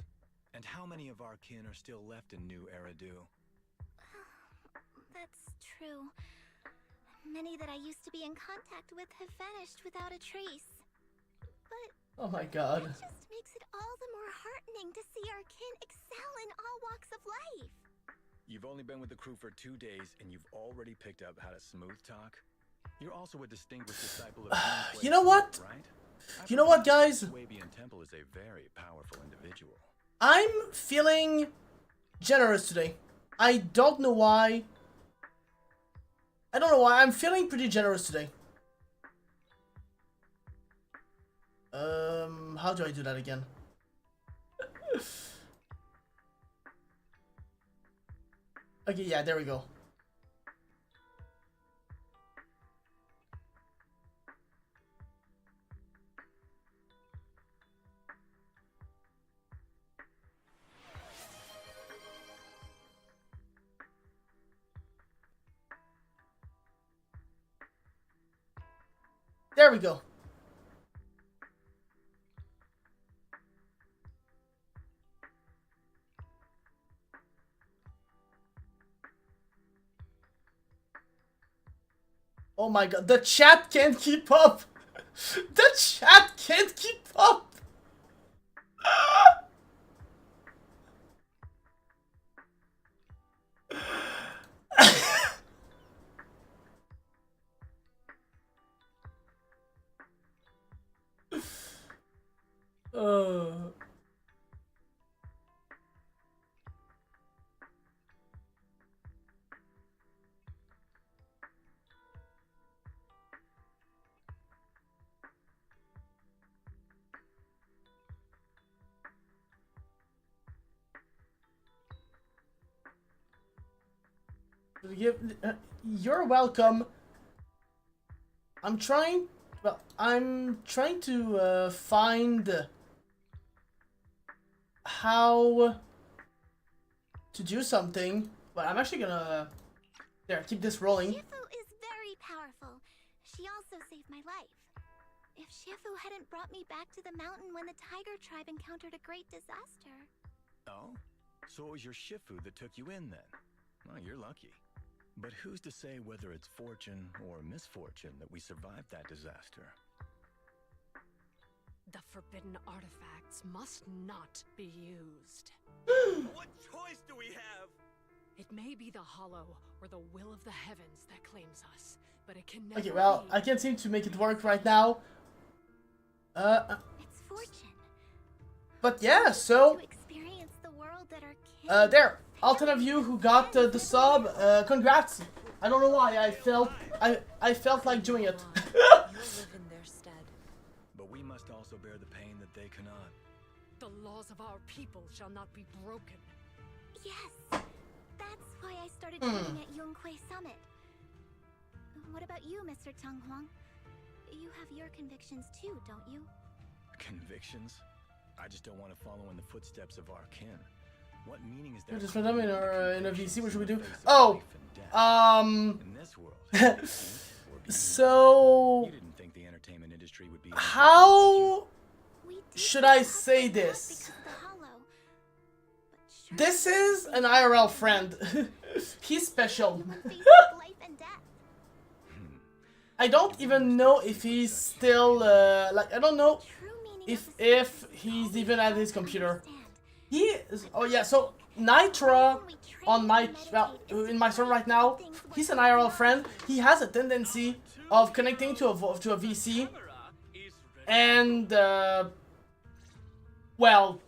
And how many of our kin are still left in New Eridu? That's true. Many that I used to be in contact with have vanished without a trace. But oh my god. that just makes it all the more heartening to see our kin excel in all walks of life. You've only been with the crew for 2 days and you've already picked up how to smooth talk? You're also a distinguished disciple of you know what? right? You know what, guys? Swabian Temple is a very powerful individual. I'm feeling generous today. I don't know why. I don't know why. I'm feeling pretty generous today. How do I do that again? Okay, yeah, there we go. There we go. Oh my god, the chat can't keep up. The chat can't keep up. You're welcome. I'm trying to find how to do something, but I'm actually gonna keep this rolling. Shifu is very powerful. She also saved my life. If Shifu hadn't brought me back to the mountain when the Tiger tribe encountered a great disaster. Oh? So it was your Shifu that took you in then? Well, you're lucky. But who's to say whether it's fortune or misfortune that we survived that disaster? The forbidden artifacts must not be used. What choice do we have? It may be the Hollow or the will of the heavens that claims us, but it can never Okay, well, be. I can't seem to make it work right now. It's fortune. But yeah, so To experience the world that our kin there, all 10 of you who got the sub, congrats. I don't know why I felt like doing it. But we must also bear the pain that they cannot. The laws of our people shall not be broken. Yes, that's why I started training at Yunquay Summit. What about you, Mr. Tseng Huang? You have your convictions too, don't you? Convictions? I just don't want to follow in the footsteps of our kin. What meaning is there? Just for them in a VC, what should we do? Oh, in this world. So You didn't think the entertainment industry would be how should I say this? This is an IRL friend. He's special. I don't even know if he's still like I don't know if he's even at his computer. He is. Oh yeah. So Nitra on my in my server right now. He's an IRL friend. He has a tendency of connecting to a VC and well,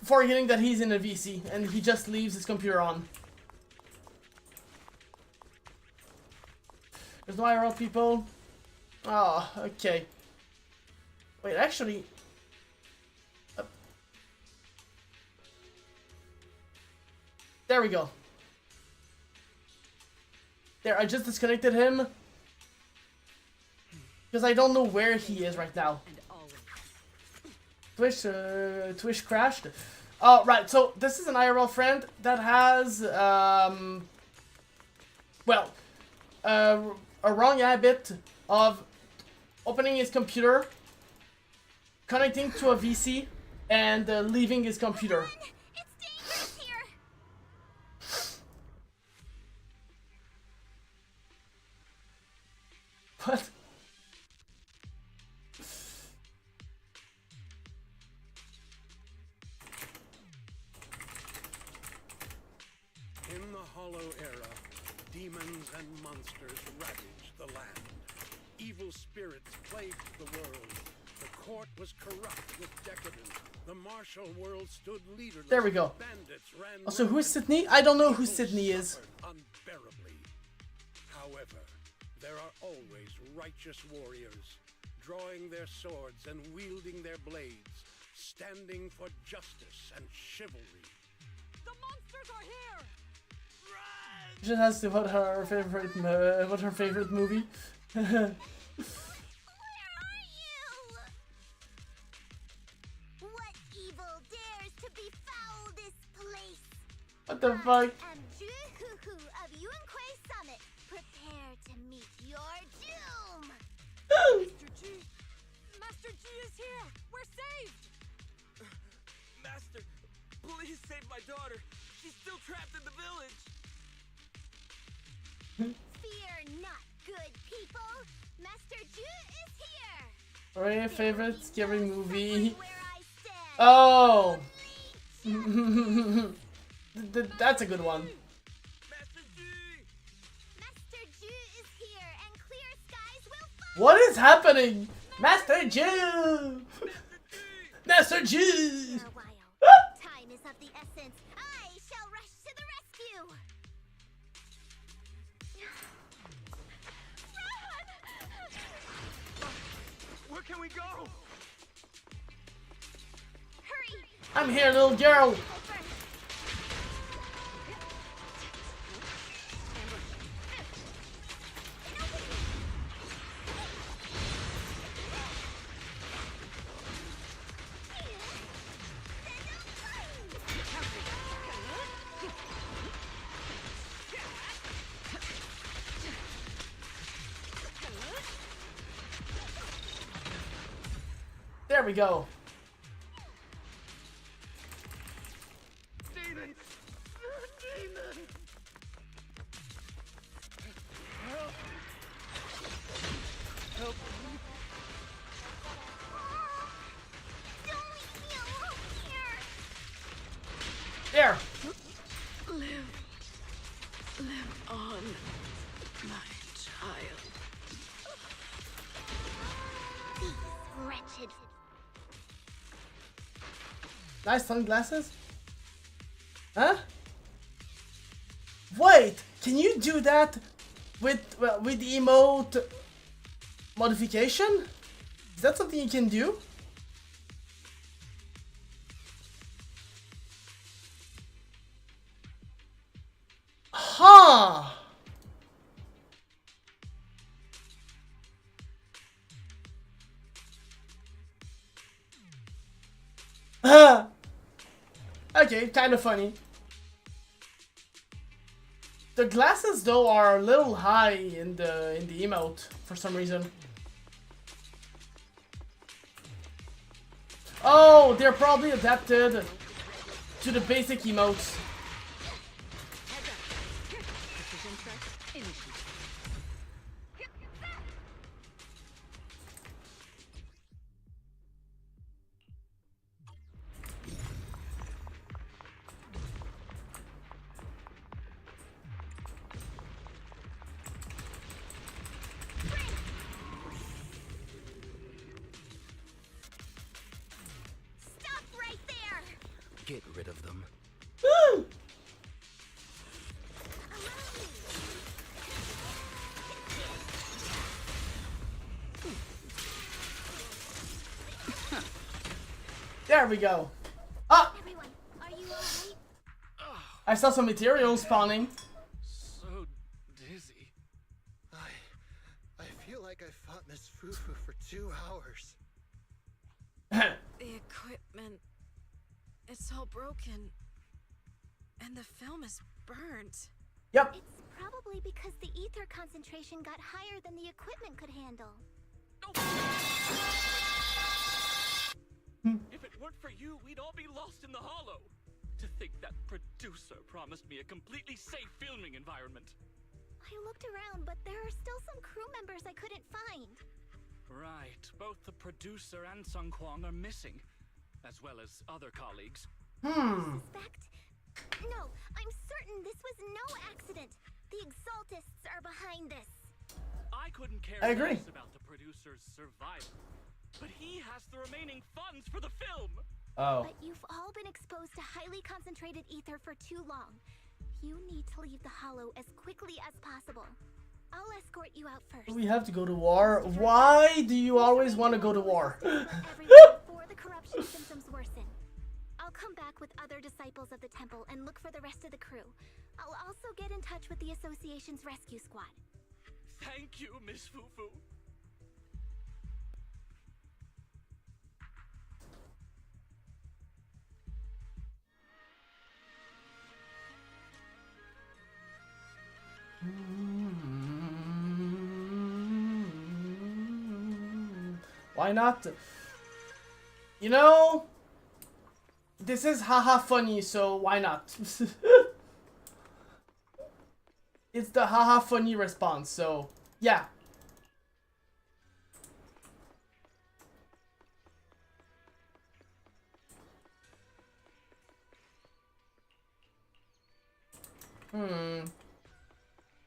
forgetting that he's in a VC and he just leaves his computer on. There's no IRL people. Oh, okay. Wait, actually... there we go. There, I just disconnected him. Because I don't know where he is right now. Twitch crashed. Oh, right, so this is an IRL friend that has, well, a wrong habit of opening his computer, connecting to a VC, and leaving his computer. What? In the Hollow Era, demons and monsters ravaged the land. Evil spirits plagued the world. The court was corrupt with decadence. The martial world stood leaderless. There we go. Bandits ran Also, who is Sydney? I don't know who Sydney is. Unbearably. However, there are always righteous warriors, drawing their swords and wielding their blades, standing for justice and chivalry. The monsters are here! She just asked what her favorite movie. What evil dares to befoul this place? What the fuck? I'm Juhuhu of Yunquay Summit. Prepare to meet your doom. Master G! Master G is here! We're saved! Master, please save my daughter. She's still trapped in the village. Fear not, good people. Master Ju is here. Our favorite scary movie. Oh! That's a good one. Master Ju is here, and clear skies will follow. What is happening? Master Jew! Master Jew! Time is of the essence. I shall rush to the rescue. Where can we go? Hurry! I'm here, little girl! There we go. Demons! Demons! Help! Help me! Don't leave me alone here. There! Live on, my child. These wretched. Nice sunglasses? Huh? Wait! Can you do that with the emote modification? Is that something you can do? Huh! Okay, kind of funny. The glasses though are a little high in the emote for some reason. Oh, they're probably adapted to the basic emotes. Heads up. Precision strike initiated. Stop right there! Get rid of them. Woo! There we go. Ah! Everyone, are you alright? I saw some materials spawning. So dizzy. I feel like I fought Miss Fufu for 2 hours. The equipment. It's all broken. And the film is burnt. Yep. It's probably because the ether concentration got higher than the equipment could handle. If it weren't for you, we'd all be lost in the hollow. To think that producer promised me a completely safe filming environment. I looked around, but there are still some crew members I couldn't find. Right, both the producer and Sung Kwang are missing, as well as other colleagues. Suspect? No, I'm certain this was no accident. The Exaltists are behind this. I couldn't care I agree. less about the producer's survival, but he has the remaining funds for the film. Oh. But you've all been exposed to highly concentrated ether for too long. You need to leave the hollow as quickly as possible. I'll escort you out first. We have to go to war. Why do you always want to go to war? Before the corruption symptoms worsen. I'll come back with other disciples of the temple and look for the rest of the crew. I'll also get in touch with the association's rescue squad. Thank you, Miss Fufu. Why not? You know, this is haha funny, so why not? It's the haha funny response, so yeah.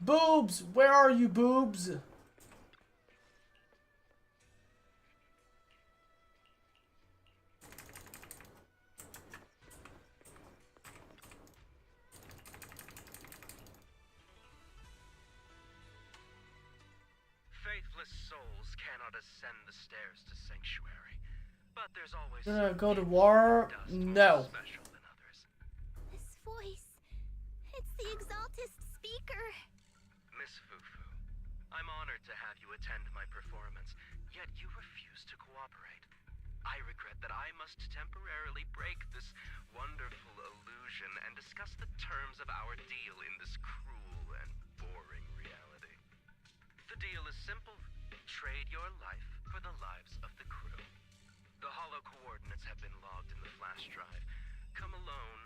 Boobs, where are you, boobs? Faithless souls cannot ascend the stairs to sanctuary, but there's always Gonna go to war? No. special than others. This voice. It's the Exaltist speaker. Miss Fufu, I'm honored to have you attend my performance, yet you refuse to cooperate. I regret that I must temporarily break this wonderful illusion and discuss the terms of our deal in this cruel and boring reality. The deal is simple. Trade your life for the lives of the crew. The hollow coordinates have been logged in the flash drive. Come alone,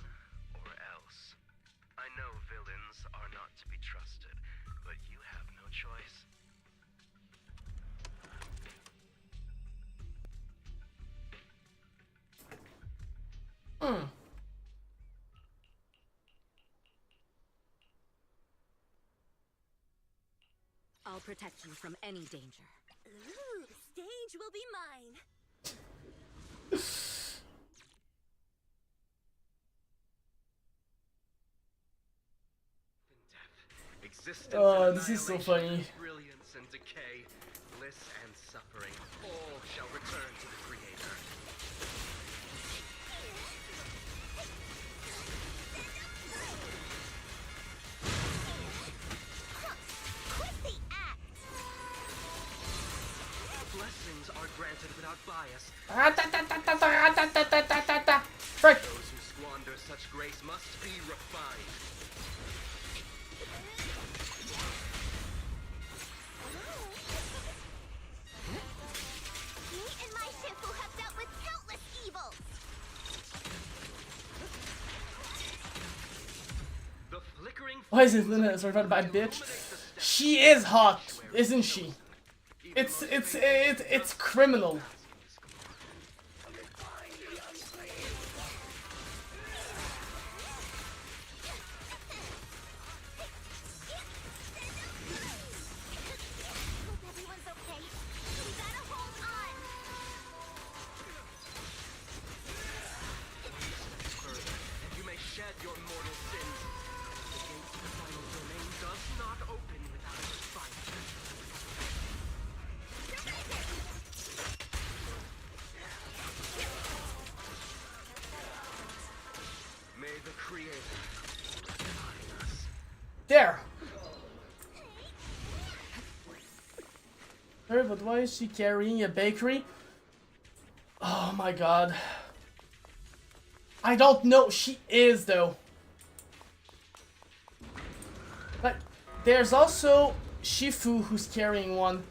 or else. I know villains are not to be trusted, but you have no choice. I'll protect you from any danger. Ooh, the stage will be mine. Existence Oh, and this is so annihilation, funny. Brilliance and decay, bliss and suffering, all shall return to the Creator. Quit the act! Blessings are granted without bias. Frick! Those who squander such grace must be refined. Me and my Shifu have dealt with countless evils. Why is it survived by bitch? She is hot, isn't she? It's criminal. You may shed your mortal sins. The gate to the final domain does not open without a fight. May the Creator guide us. There. Sorry, but why is she carrying a bakery? Oh my god. I don't know. She is though. But there's also Shifu who's carrying one.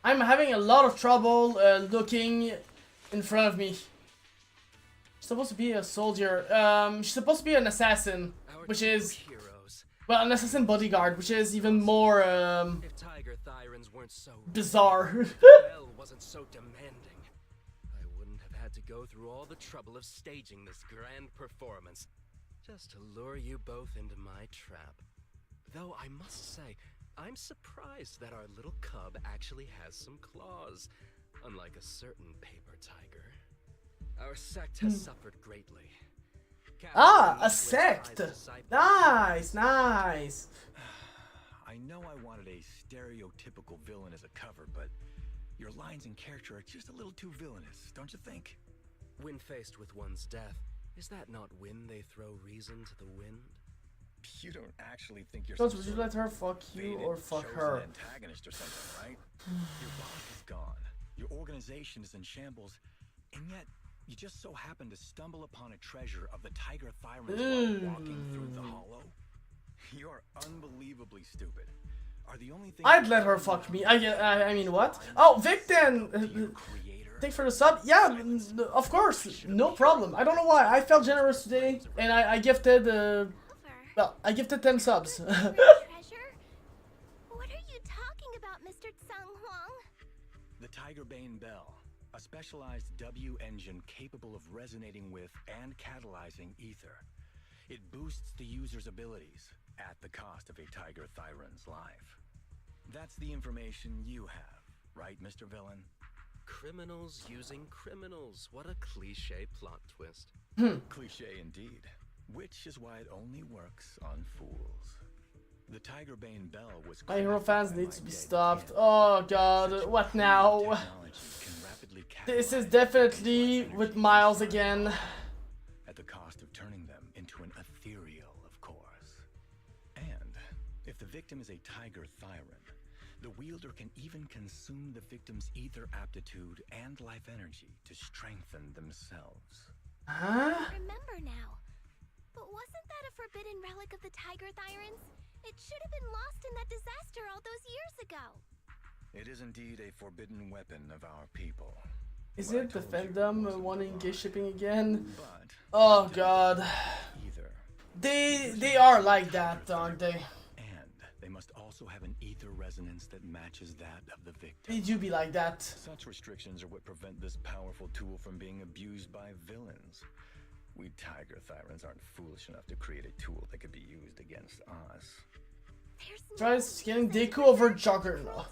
I'm having a lot of trouble looking in front of me. She's supposed to be a soldier. She's supposed to be an assassin, which is, well, an assassin bodyguard, which is even more If Tiger Thyrans weren't so bizarre. Bell wasn't so demanding, I wouldn't have had to go through all the trouble of staging this grand performance just to lure you both into my trap. Though I must say, I'm surprised that our little cub actually has some claws, unlike a certain paper tiger. Our sect has suffered greatly. Ah, a sect! Nice, nice. I know I wanted a stereotypical villain as a cover, but your lines and character are just a little too villainous, don't you think? When faced with one's death, is that not when they throw reason to the wind? You don't actually think you're Don't some would you sort let of her fuck you faded, or fuck chosen her? antagonist or something, right? Your boss is gone. Your organization is in shambles, and yet you just so happen to stumble upon a treasure of the Tiger Thyrans while walking through the hollow. You're unbelievably stupid. Are the only thing I'd let her fuck me. I mean, what? Oh, Vic then! Thanks for the sub. Yeah, of course. No problem. I don't know why. I felt generous today, and I gifted, well, I gifted 10 subs. Treasure? What are you talking about, Mr. Tsang Huang? The Tiger Bane Bell, a specialized W engine capable of resonating with and catalyzing ether. It boosts the user's abilities at the cost of a Tiger Thyran's life. That's the information you have, right, Mr. Villain? Criminals using criminals. What a cliche plot twist. Cliche indeed. Which is why it only works on fools. The Tiger Bane Bell was My hero fans need to be stopped. Oh god, what now? This is definitely with Miles again. At the cost of turning them into an ethereal, of course. And if the victim is a Tiger Thyran, the wielder can even consume the victim's ether aptitude and life energy to strengthen themselves. Huh? Remember now. But wasn't that a forbidden relic of the Tiger Thyrans? It should have been lost in that disaster all those years ago. It is indeed a forbidden weapon of our people. Is it the fandom wanting gay shipping again? Oh god. They are like that, aren't they? And they must also have an ether resonance that matches that of the victim. They do be like that. Such restrictions are what prevent this powerful tool from being abused by villains. We Tiger Thyrans aren't foolish enough to create a tool that could be used against us. Tries getting Deku over Juggernaut.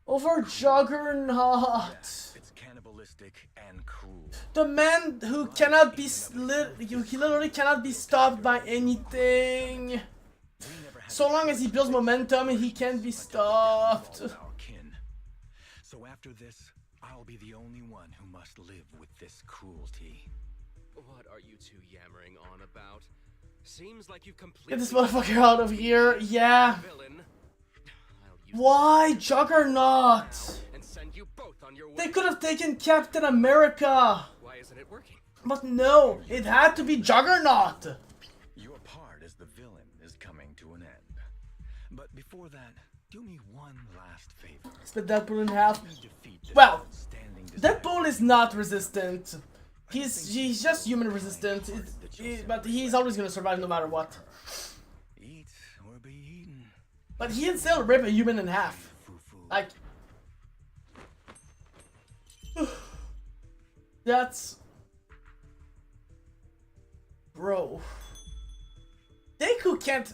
Over Juggernaut. It's cannibalistic and cruel. The man who cannot be he literally cannot be stopped by anything. So long as he builds momentum, he can't be stopped. So after this, I'll be the only one who must live with this cruelty. What are you two yammering on about? Seems like you've completely Get this motherfucker out of here. Yeah. Why Juggernaut? They could have taken Captain America. Why isn't it working? But no, it had to be Juggernaut. Your part as the villain is coming to an end. But before that, Do me one last favor. Split Deadpool in half. Well, Deadpool is not resistant. He's just human resistant. But he's always gonna survive no matter what. Eat or be eaten. But he'd still rip a human in half. Like, that's, bro. Deku can't.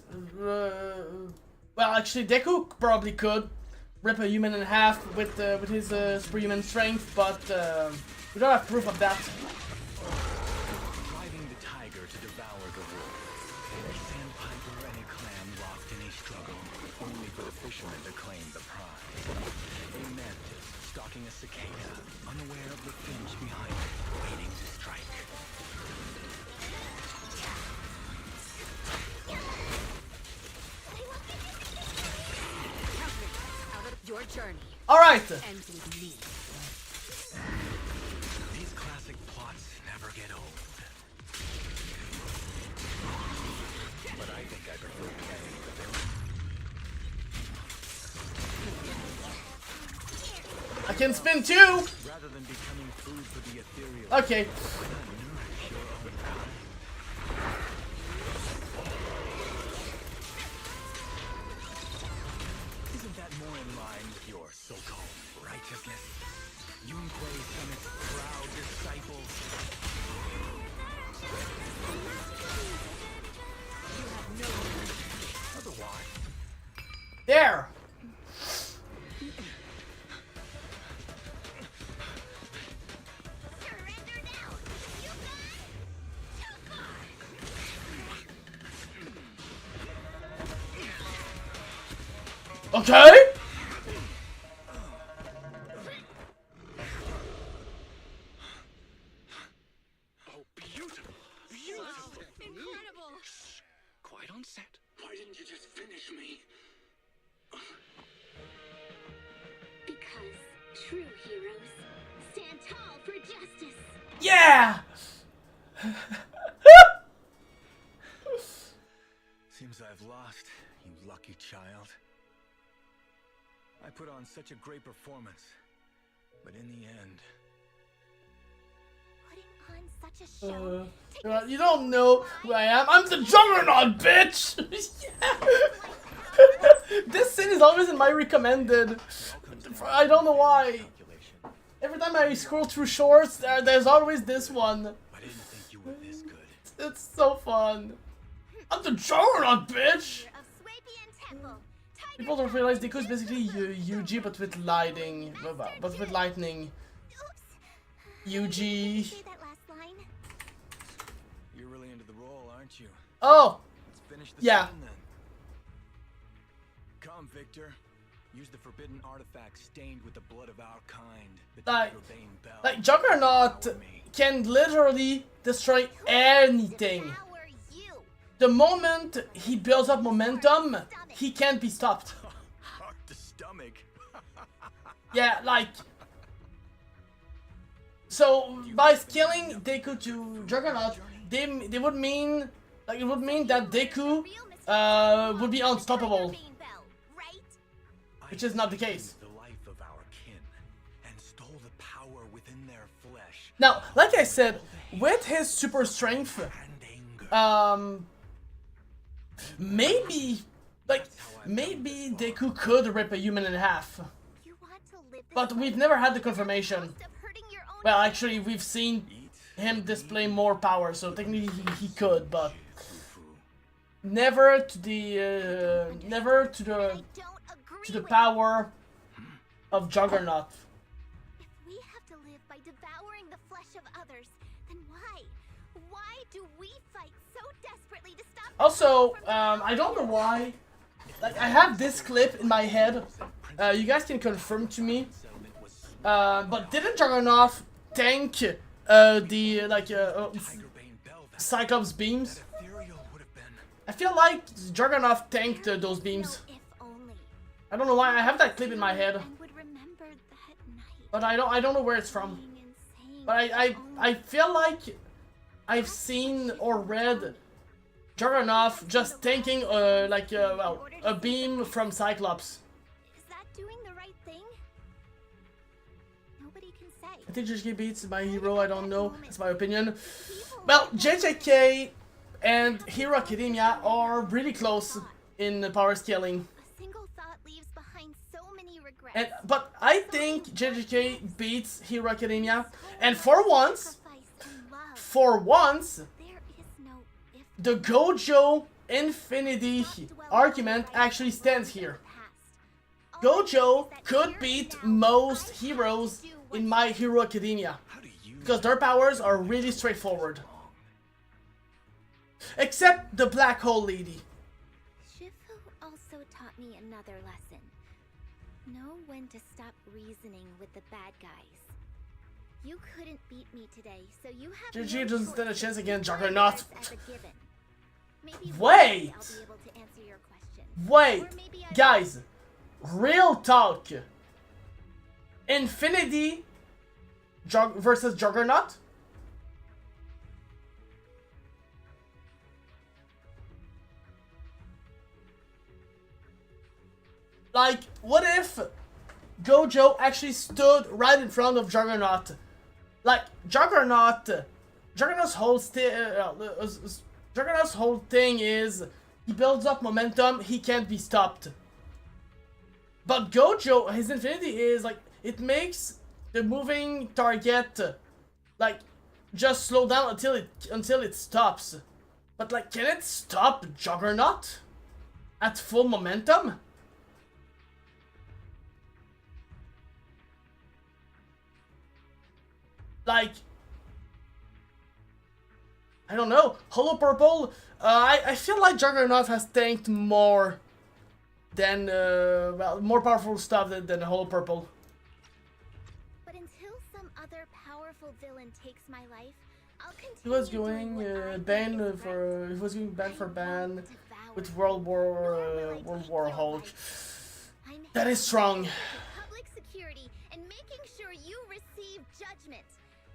Well, actually, Deku probably could rip a human in half with his superhuman strength, but we don't have proof of that. Driving the tiger to devour the wolf. A sandpiper and a clam locked in a struggle, only for the fisherman to claim the prize. A mantis stalking a cicada, unaware of the finch behind it, waiting to strike. Your journey. All right. Ends with me. These classic plots never get old. But I think I prefer playing the villain. I can spin too. Rather than becoming food for the ethereal. Okay. Nourish your own kind. Isn't that more in line with your so-called righteousness? Yunquei Summit's proud disciples. You have no otherwise. There. Okay. Oh, beautiful. Beautiful. Incredible. Quite on set. Why didn't you just finish me? Because true heroes stand tall for justice. Yeah. Seems I've lost, you lucky child. I put on such a great performance, but in the end... Putting on such a show. Well, you don't know who I am. I'm the Juggernaut, bitch! This scene is always in my recommended. I don't know why. Every time I scroll through shorts, there's always this one. I didn't think you were this good. It's so fun. I'm the Juggernaut, bitch! People don't realize Deku is basically Yuji, but with lighting. But with lightning. Yuji. You're really into the role, aren't you? Oh! Let's finish the Yeah. scene, then. Come, Victor. Use the forbidden artifact stained with the blood of our kind. The Tiger Bane Bell. Like, Juggernaut can literally destroy anything. The moment he builds up momentum, he can't be stopped. Hard to stomach. Yeah, like... So, by scaling Deku to Juggernaut, they would mean... Like, it would mean that Deku would be unstoppable. Which is not the case. The life of our kin and stole the power within their flesh. Now, like I said, with his super strength, maybe Deku could rip a human in half. But we've never had the confirmation. Well, actually, we've seen him display more power, so technically he could, but never to the power of Juggernaut. If we have to live by devouring the flesh of others, then why do we fight so desperately to stop? Also, I don't know why. Like, I have this clip in my head. You guys can confirm to me. But didn't Juggernaut tank Cyclops beams? I feel like Juggernaut tanked those beams. I don't know why. I have that clip in my head. But I don't know where it's from. But I feel like I've seen or read Juggernaut just tanking a beam from Cyclops. I think JJK beats My Hero, I don't know. That's my opinion. Well, JJK and Hero Academia are really close in power scaling. A single thought leaves behind so many regrets. But I think JJK beats Hero Academia. And for once, the Gojo Infinity argument actually stands here. Gojo could beat most heroes in My Hero Academia because their powers are really straightforward. Except the Black Hole Lady. Shifu also taught me another lesson. Know when to stop reasoning with the bad guys. You couldn't beat me today, so you have JJ doesn't stand a chance against Juggernaut. Maybe Wait! I'll be able to answer your question. Wait! Guys, real talk. Infinity versus Juggernaut? Like, what if Gojo actually stood right in front of Juggernaut? Like, Juggernaut's whole thing is he builds up momentum, he can't be stopped. But Gojo, his Infinity is like, it makes the moving target like just slow down until it stops. But like, can it stop Juggernaut at full momentum? Like, I don't know. Hollow Purple, I feel like Juggernaut has tanked more than, well, more powerful stuff than Hollow Purple. But until some other powerful villain takes my life, I'll continue. He was going ban for ban with World War Hulk. That is strong. Public security and making sure you receive judgment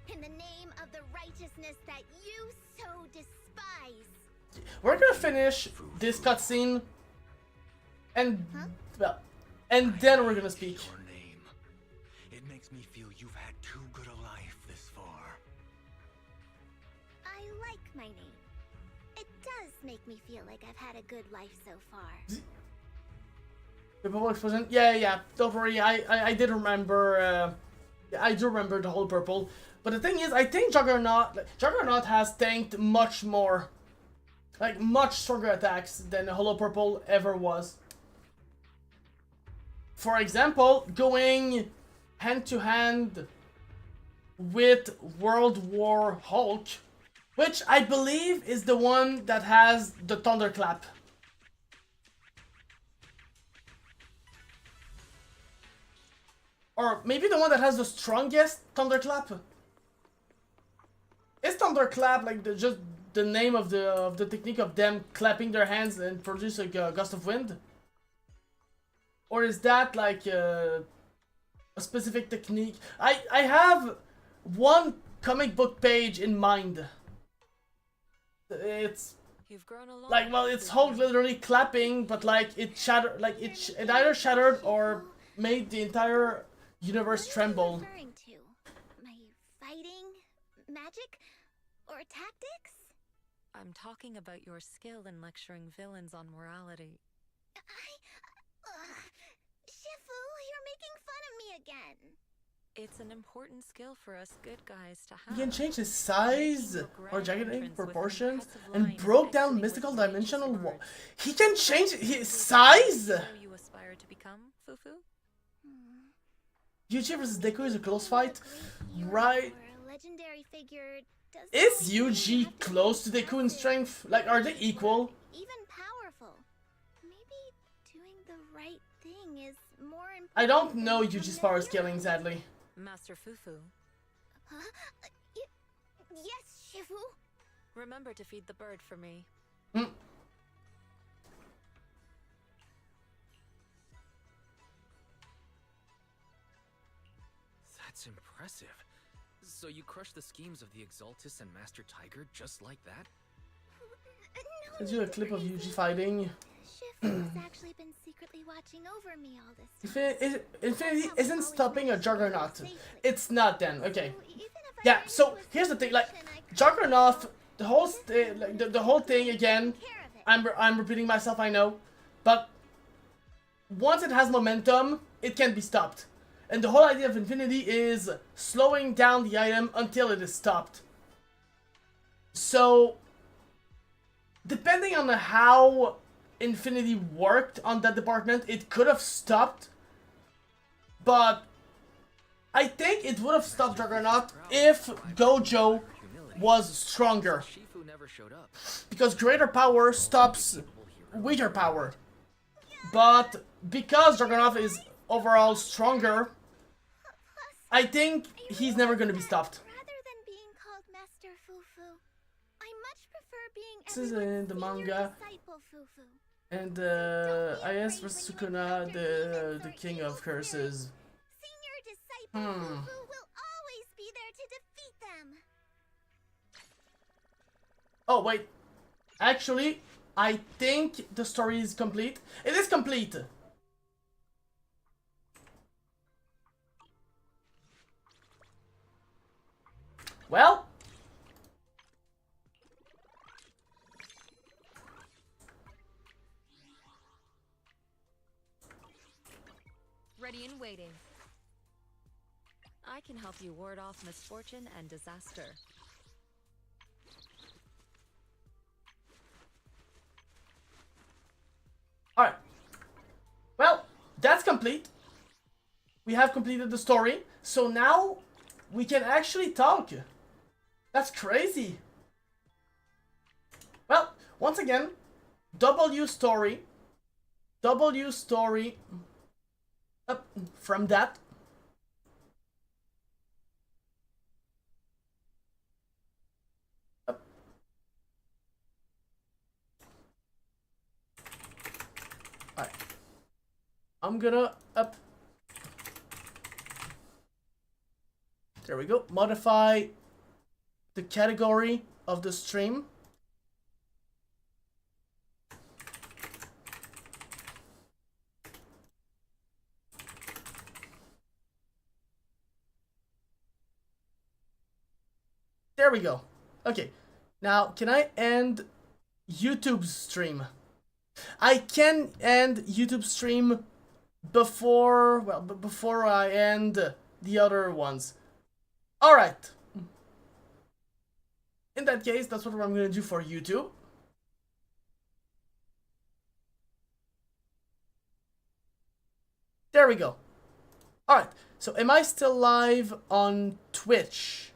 in the name of the righteousness that you so despise. We're gonna finish this cutscene, and well, and then we're gonna speak. Your name. It makes me feel you've had too good a life this far. I like my name. It does make me feel like I've had a good life so far. The Purple Explosion? Yeah. Don't worry, I did remember. I do remember the whole Purple. But the thing is, I think Juggernaut has tanked much more, like much stronger attacks than Hollow Purple ever was. For example, going hand to hand with World War Hulk, which I believe is the one that has the Thunderclap. Or maybe the one that has the strongest Thunderclap. Is Thunderclap like just the name of the technique of them clapping their hands and produce a gust of wind? Or is that like a specific technique? I have one comic book page in mind. It's like, well, it's Hulk literally clapping, but like it shattered, like it either shattered or made the entire universe tremble. Referring to my fighting, magic, or tactics? I'm talking about your skill in lecturing villains on morality. Shifu, you're making fun of me again. It's an important skill for us good guys to have. He can change his size or jagged proportions and broke down mystical dimensional wall. He can change his size? You aspire to become, Fufu? Yuji vs Deku is a close fight, right? Legendary figure. Is Yuji close to Deku in strength? Like, are they equal? Even powerful. Maybe doing the right thing is more important. I don't know Yuji's power scaling, sadly. Master Fufu. Huh? Yes, Shifu. Remember to feed the bird for me. That's impressive. So you crushed the schemes of the Exaltus and Master Tiger just like that? Send you a clip of Yuji fighting. Shifu has actually been secretly watching over me all this time. Infinity isn't stopping a Juggernaut. It's not then. Okay. Yeah. So here's the thing. Like Juggernaut, the whole the whole thing again. I'm repeating myself. I know, but once it has momentum, it can be stopped. And the whole idea of Infinity is slowing down the item until it is stopped. So, depending on how Infinity worked on that department, it could have stopped. But I think it would have stopped Juggernaut if Gojo was stronger. Because greater power stops weaker power. But because Juggernaut is overall stronger, I think he's never going to be stopped. Rather than being called Master Fufu, I much prefer being This is in the manga. disciple Fufu. And I asked for Sukuna, the king of curses. Senior disciple Fufu will always be there to defeat them. Oh, wait. Actually, I think the story is complete. It is complete! Well... Ready and waiting. I can help you ward off misfortune and disaster. Alright. Well, that's complete. We have completed the story. So now we can actually talk. That's crazy. Well, once again, W story. W story. Up from that. Up. Alright. I'm gonna up. There we go. Modify the category of the stream. There we go. Okay. Now, can I end YouTube's stream? I can end YouTube stream before, well, before I end the other ones. Alright. In that case, that's what I'm gonna do for YouTube. There we go. Alright, so am I still live on Twitch?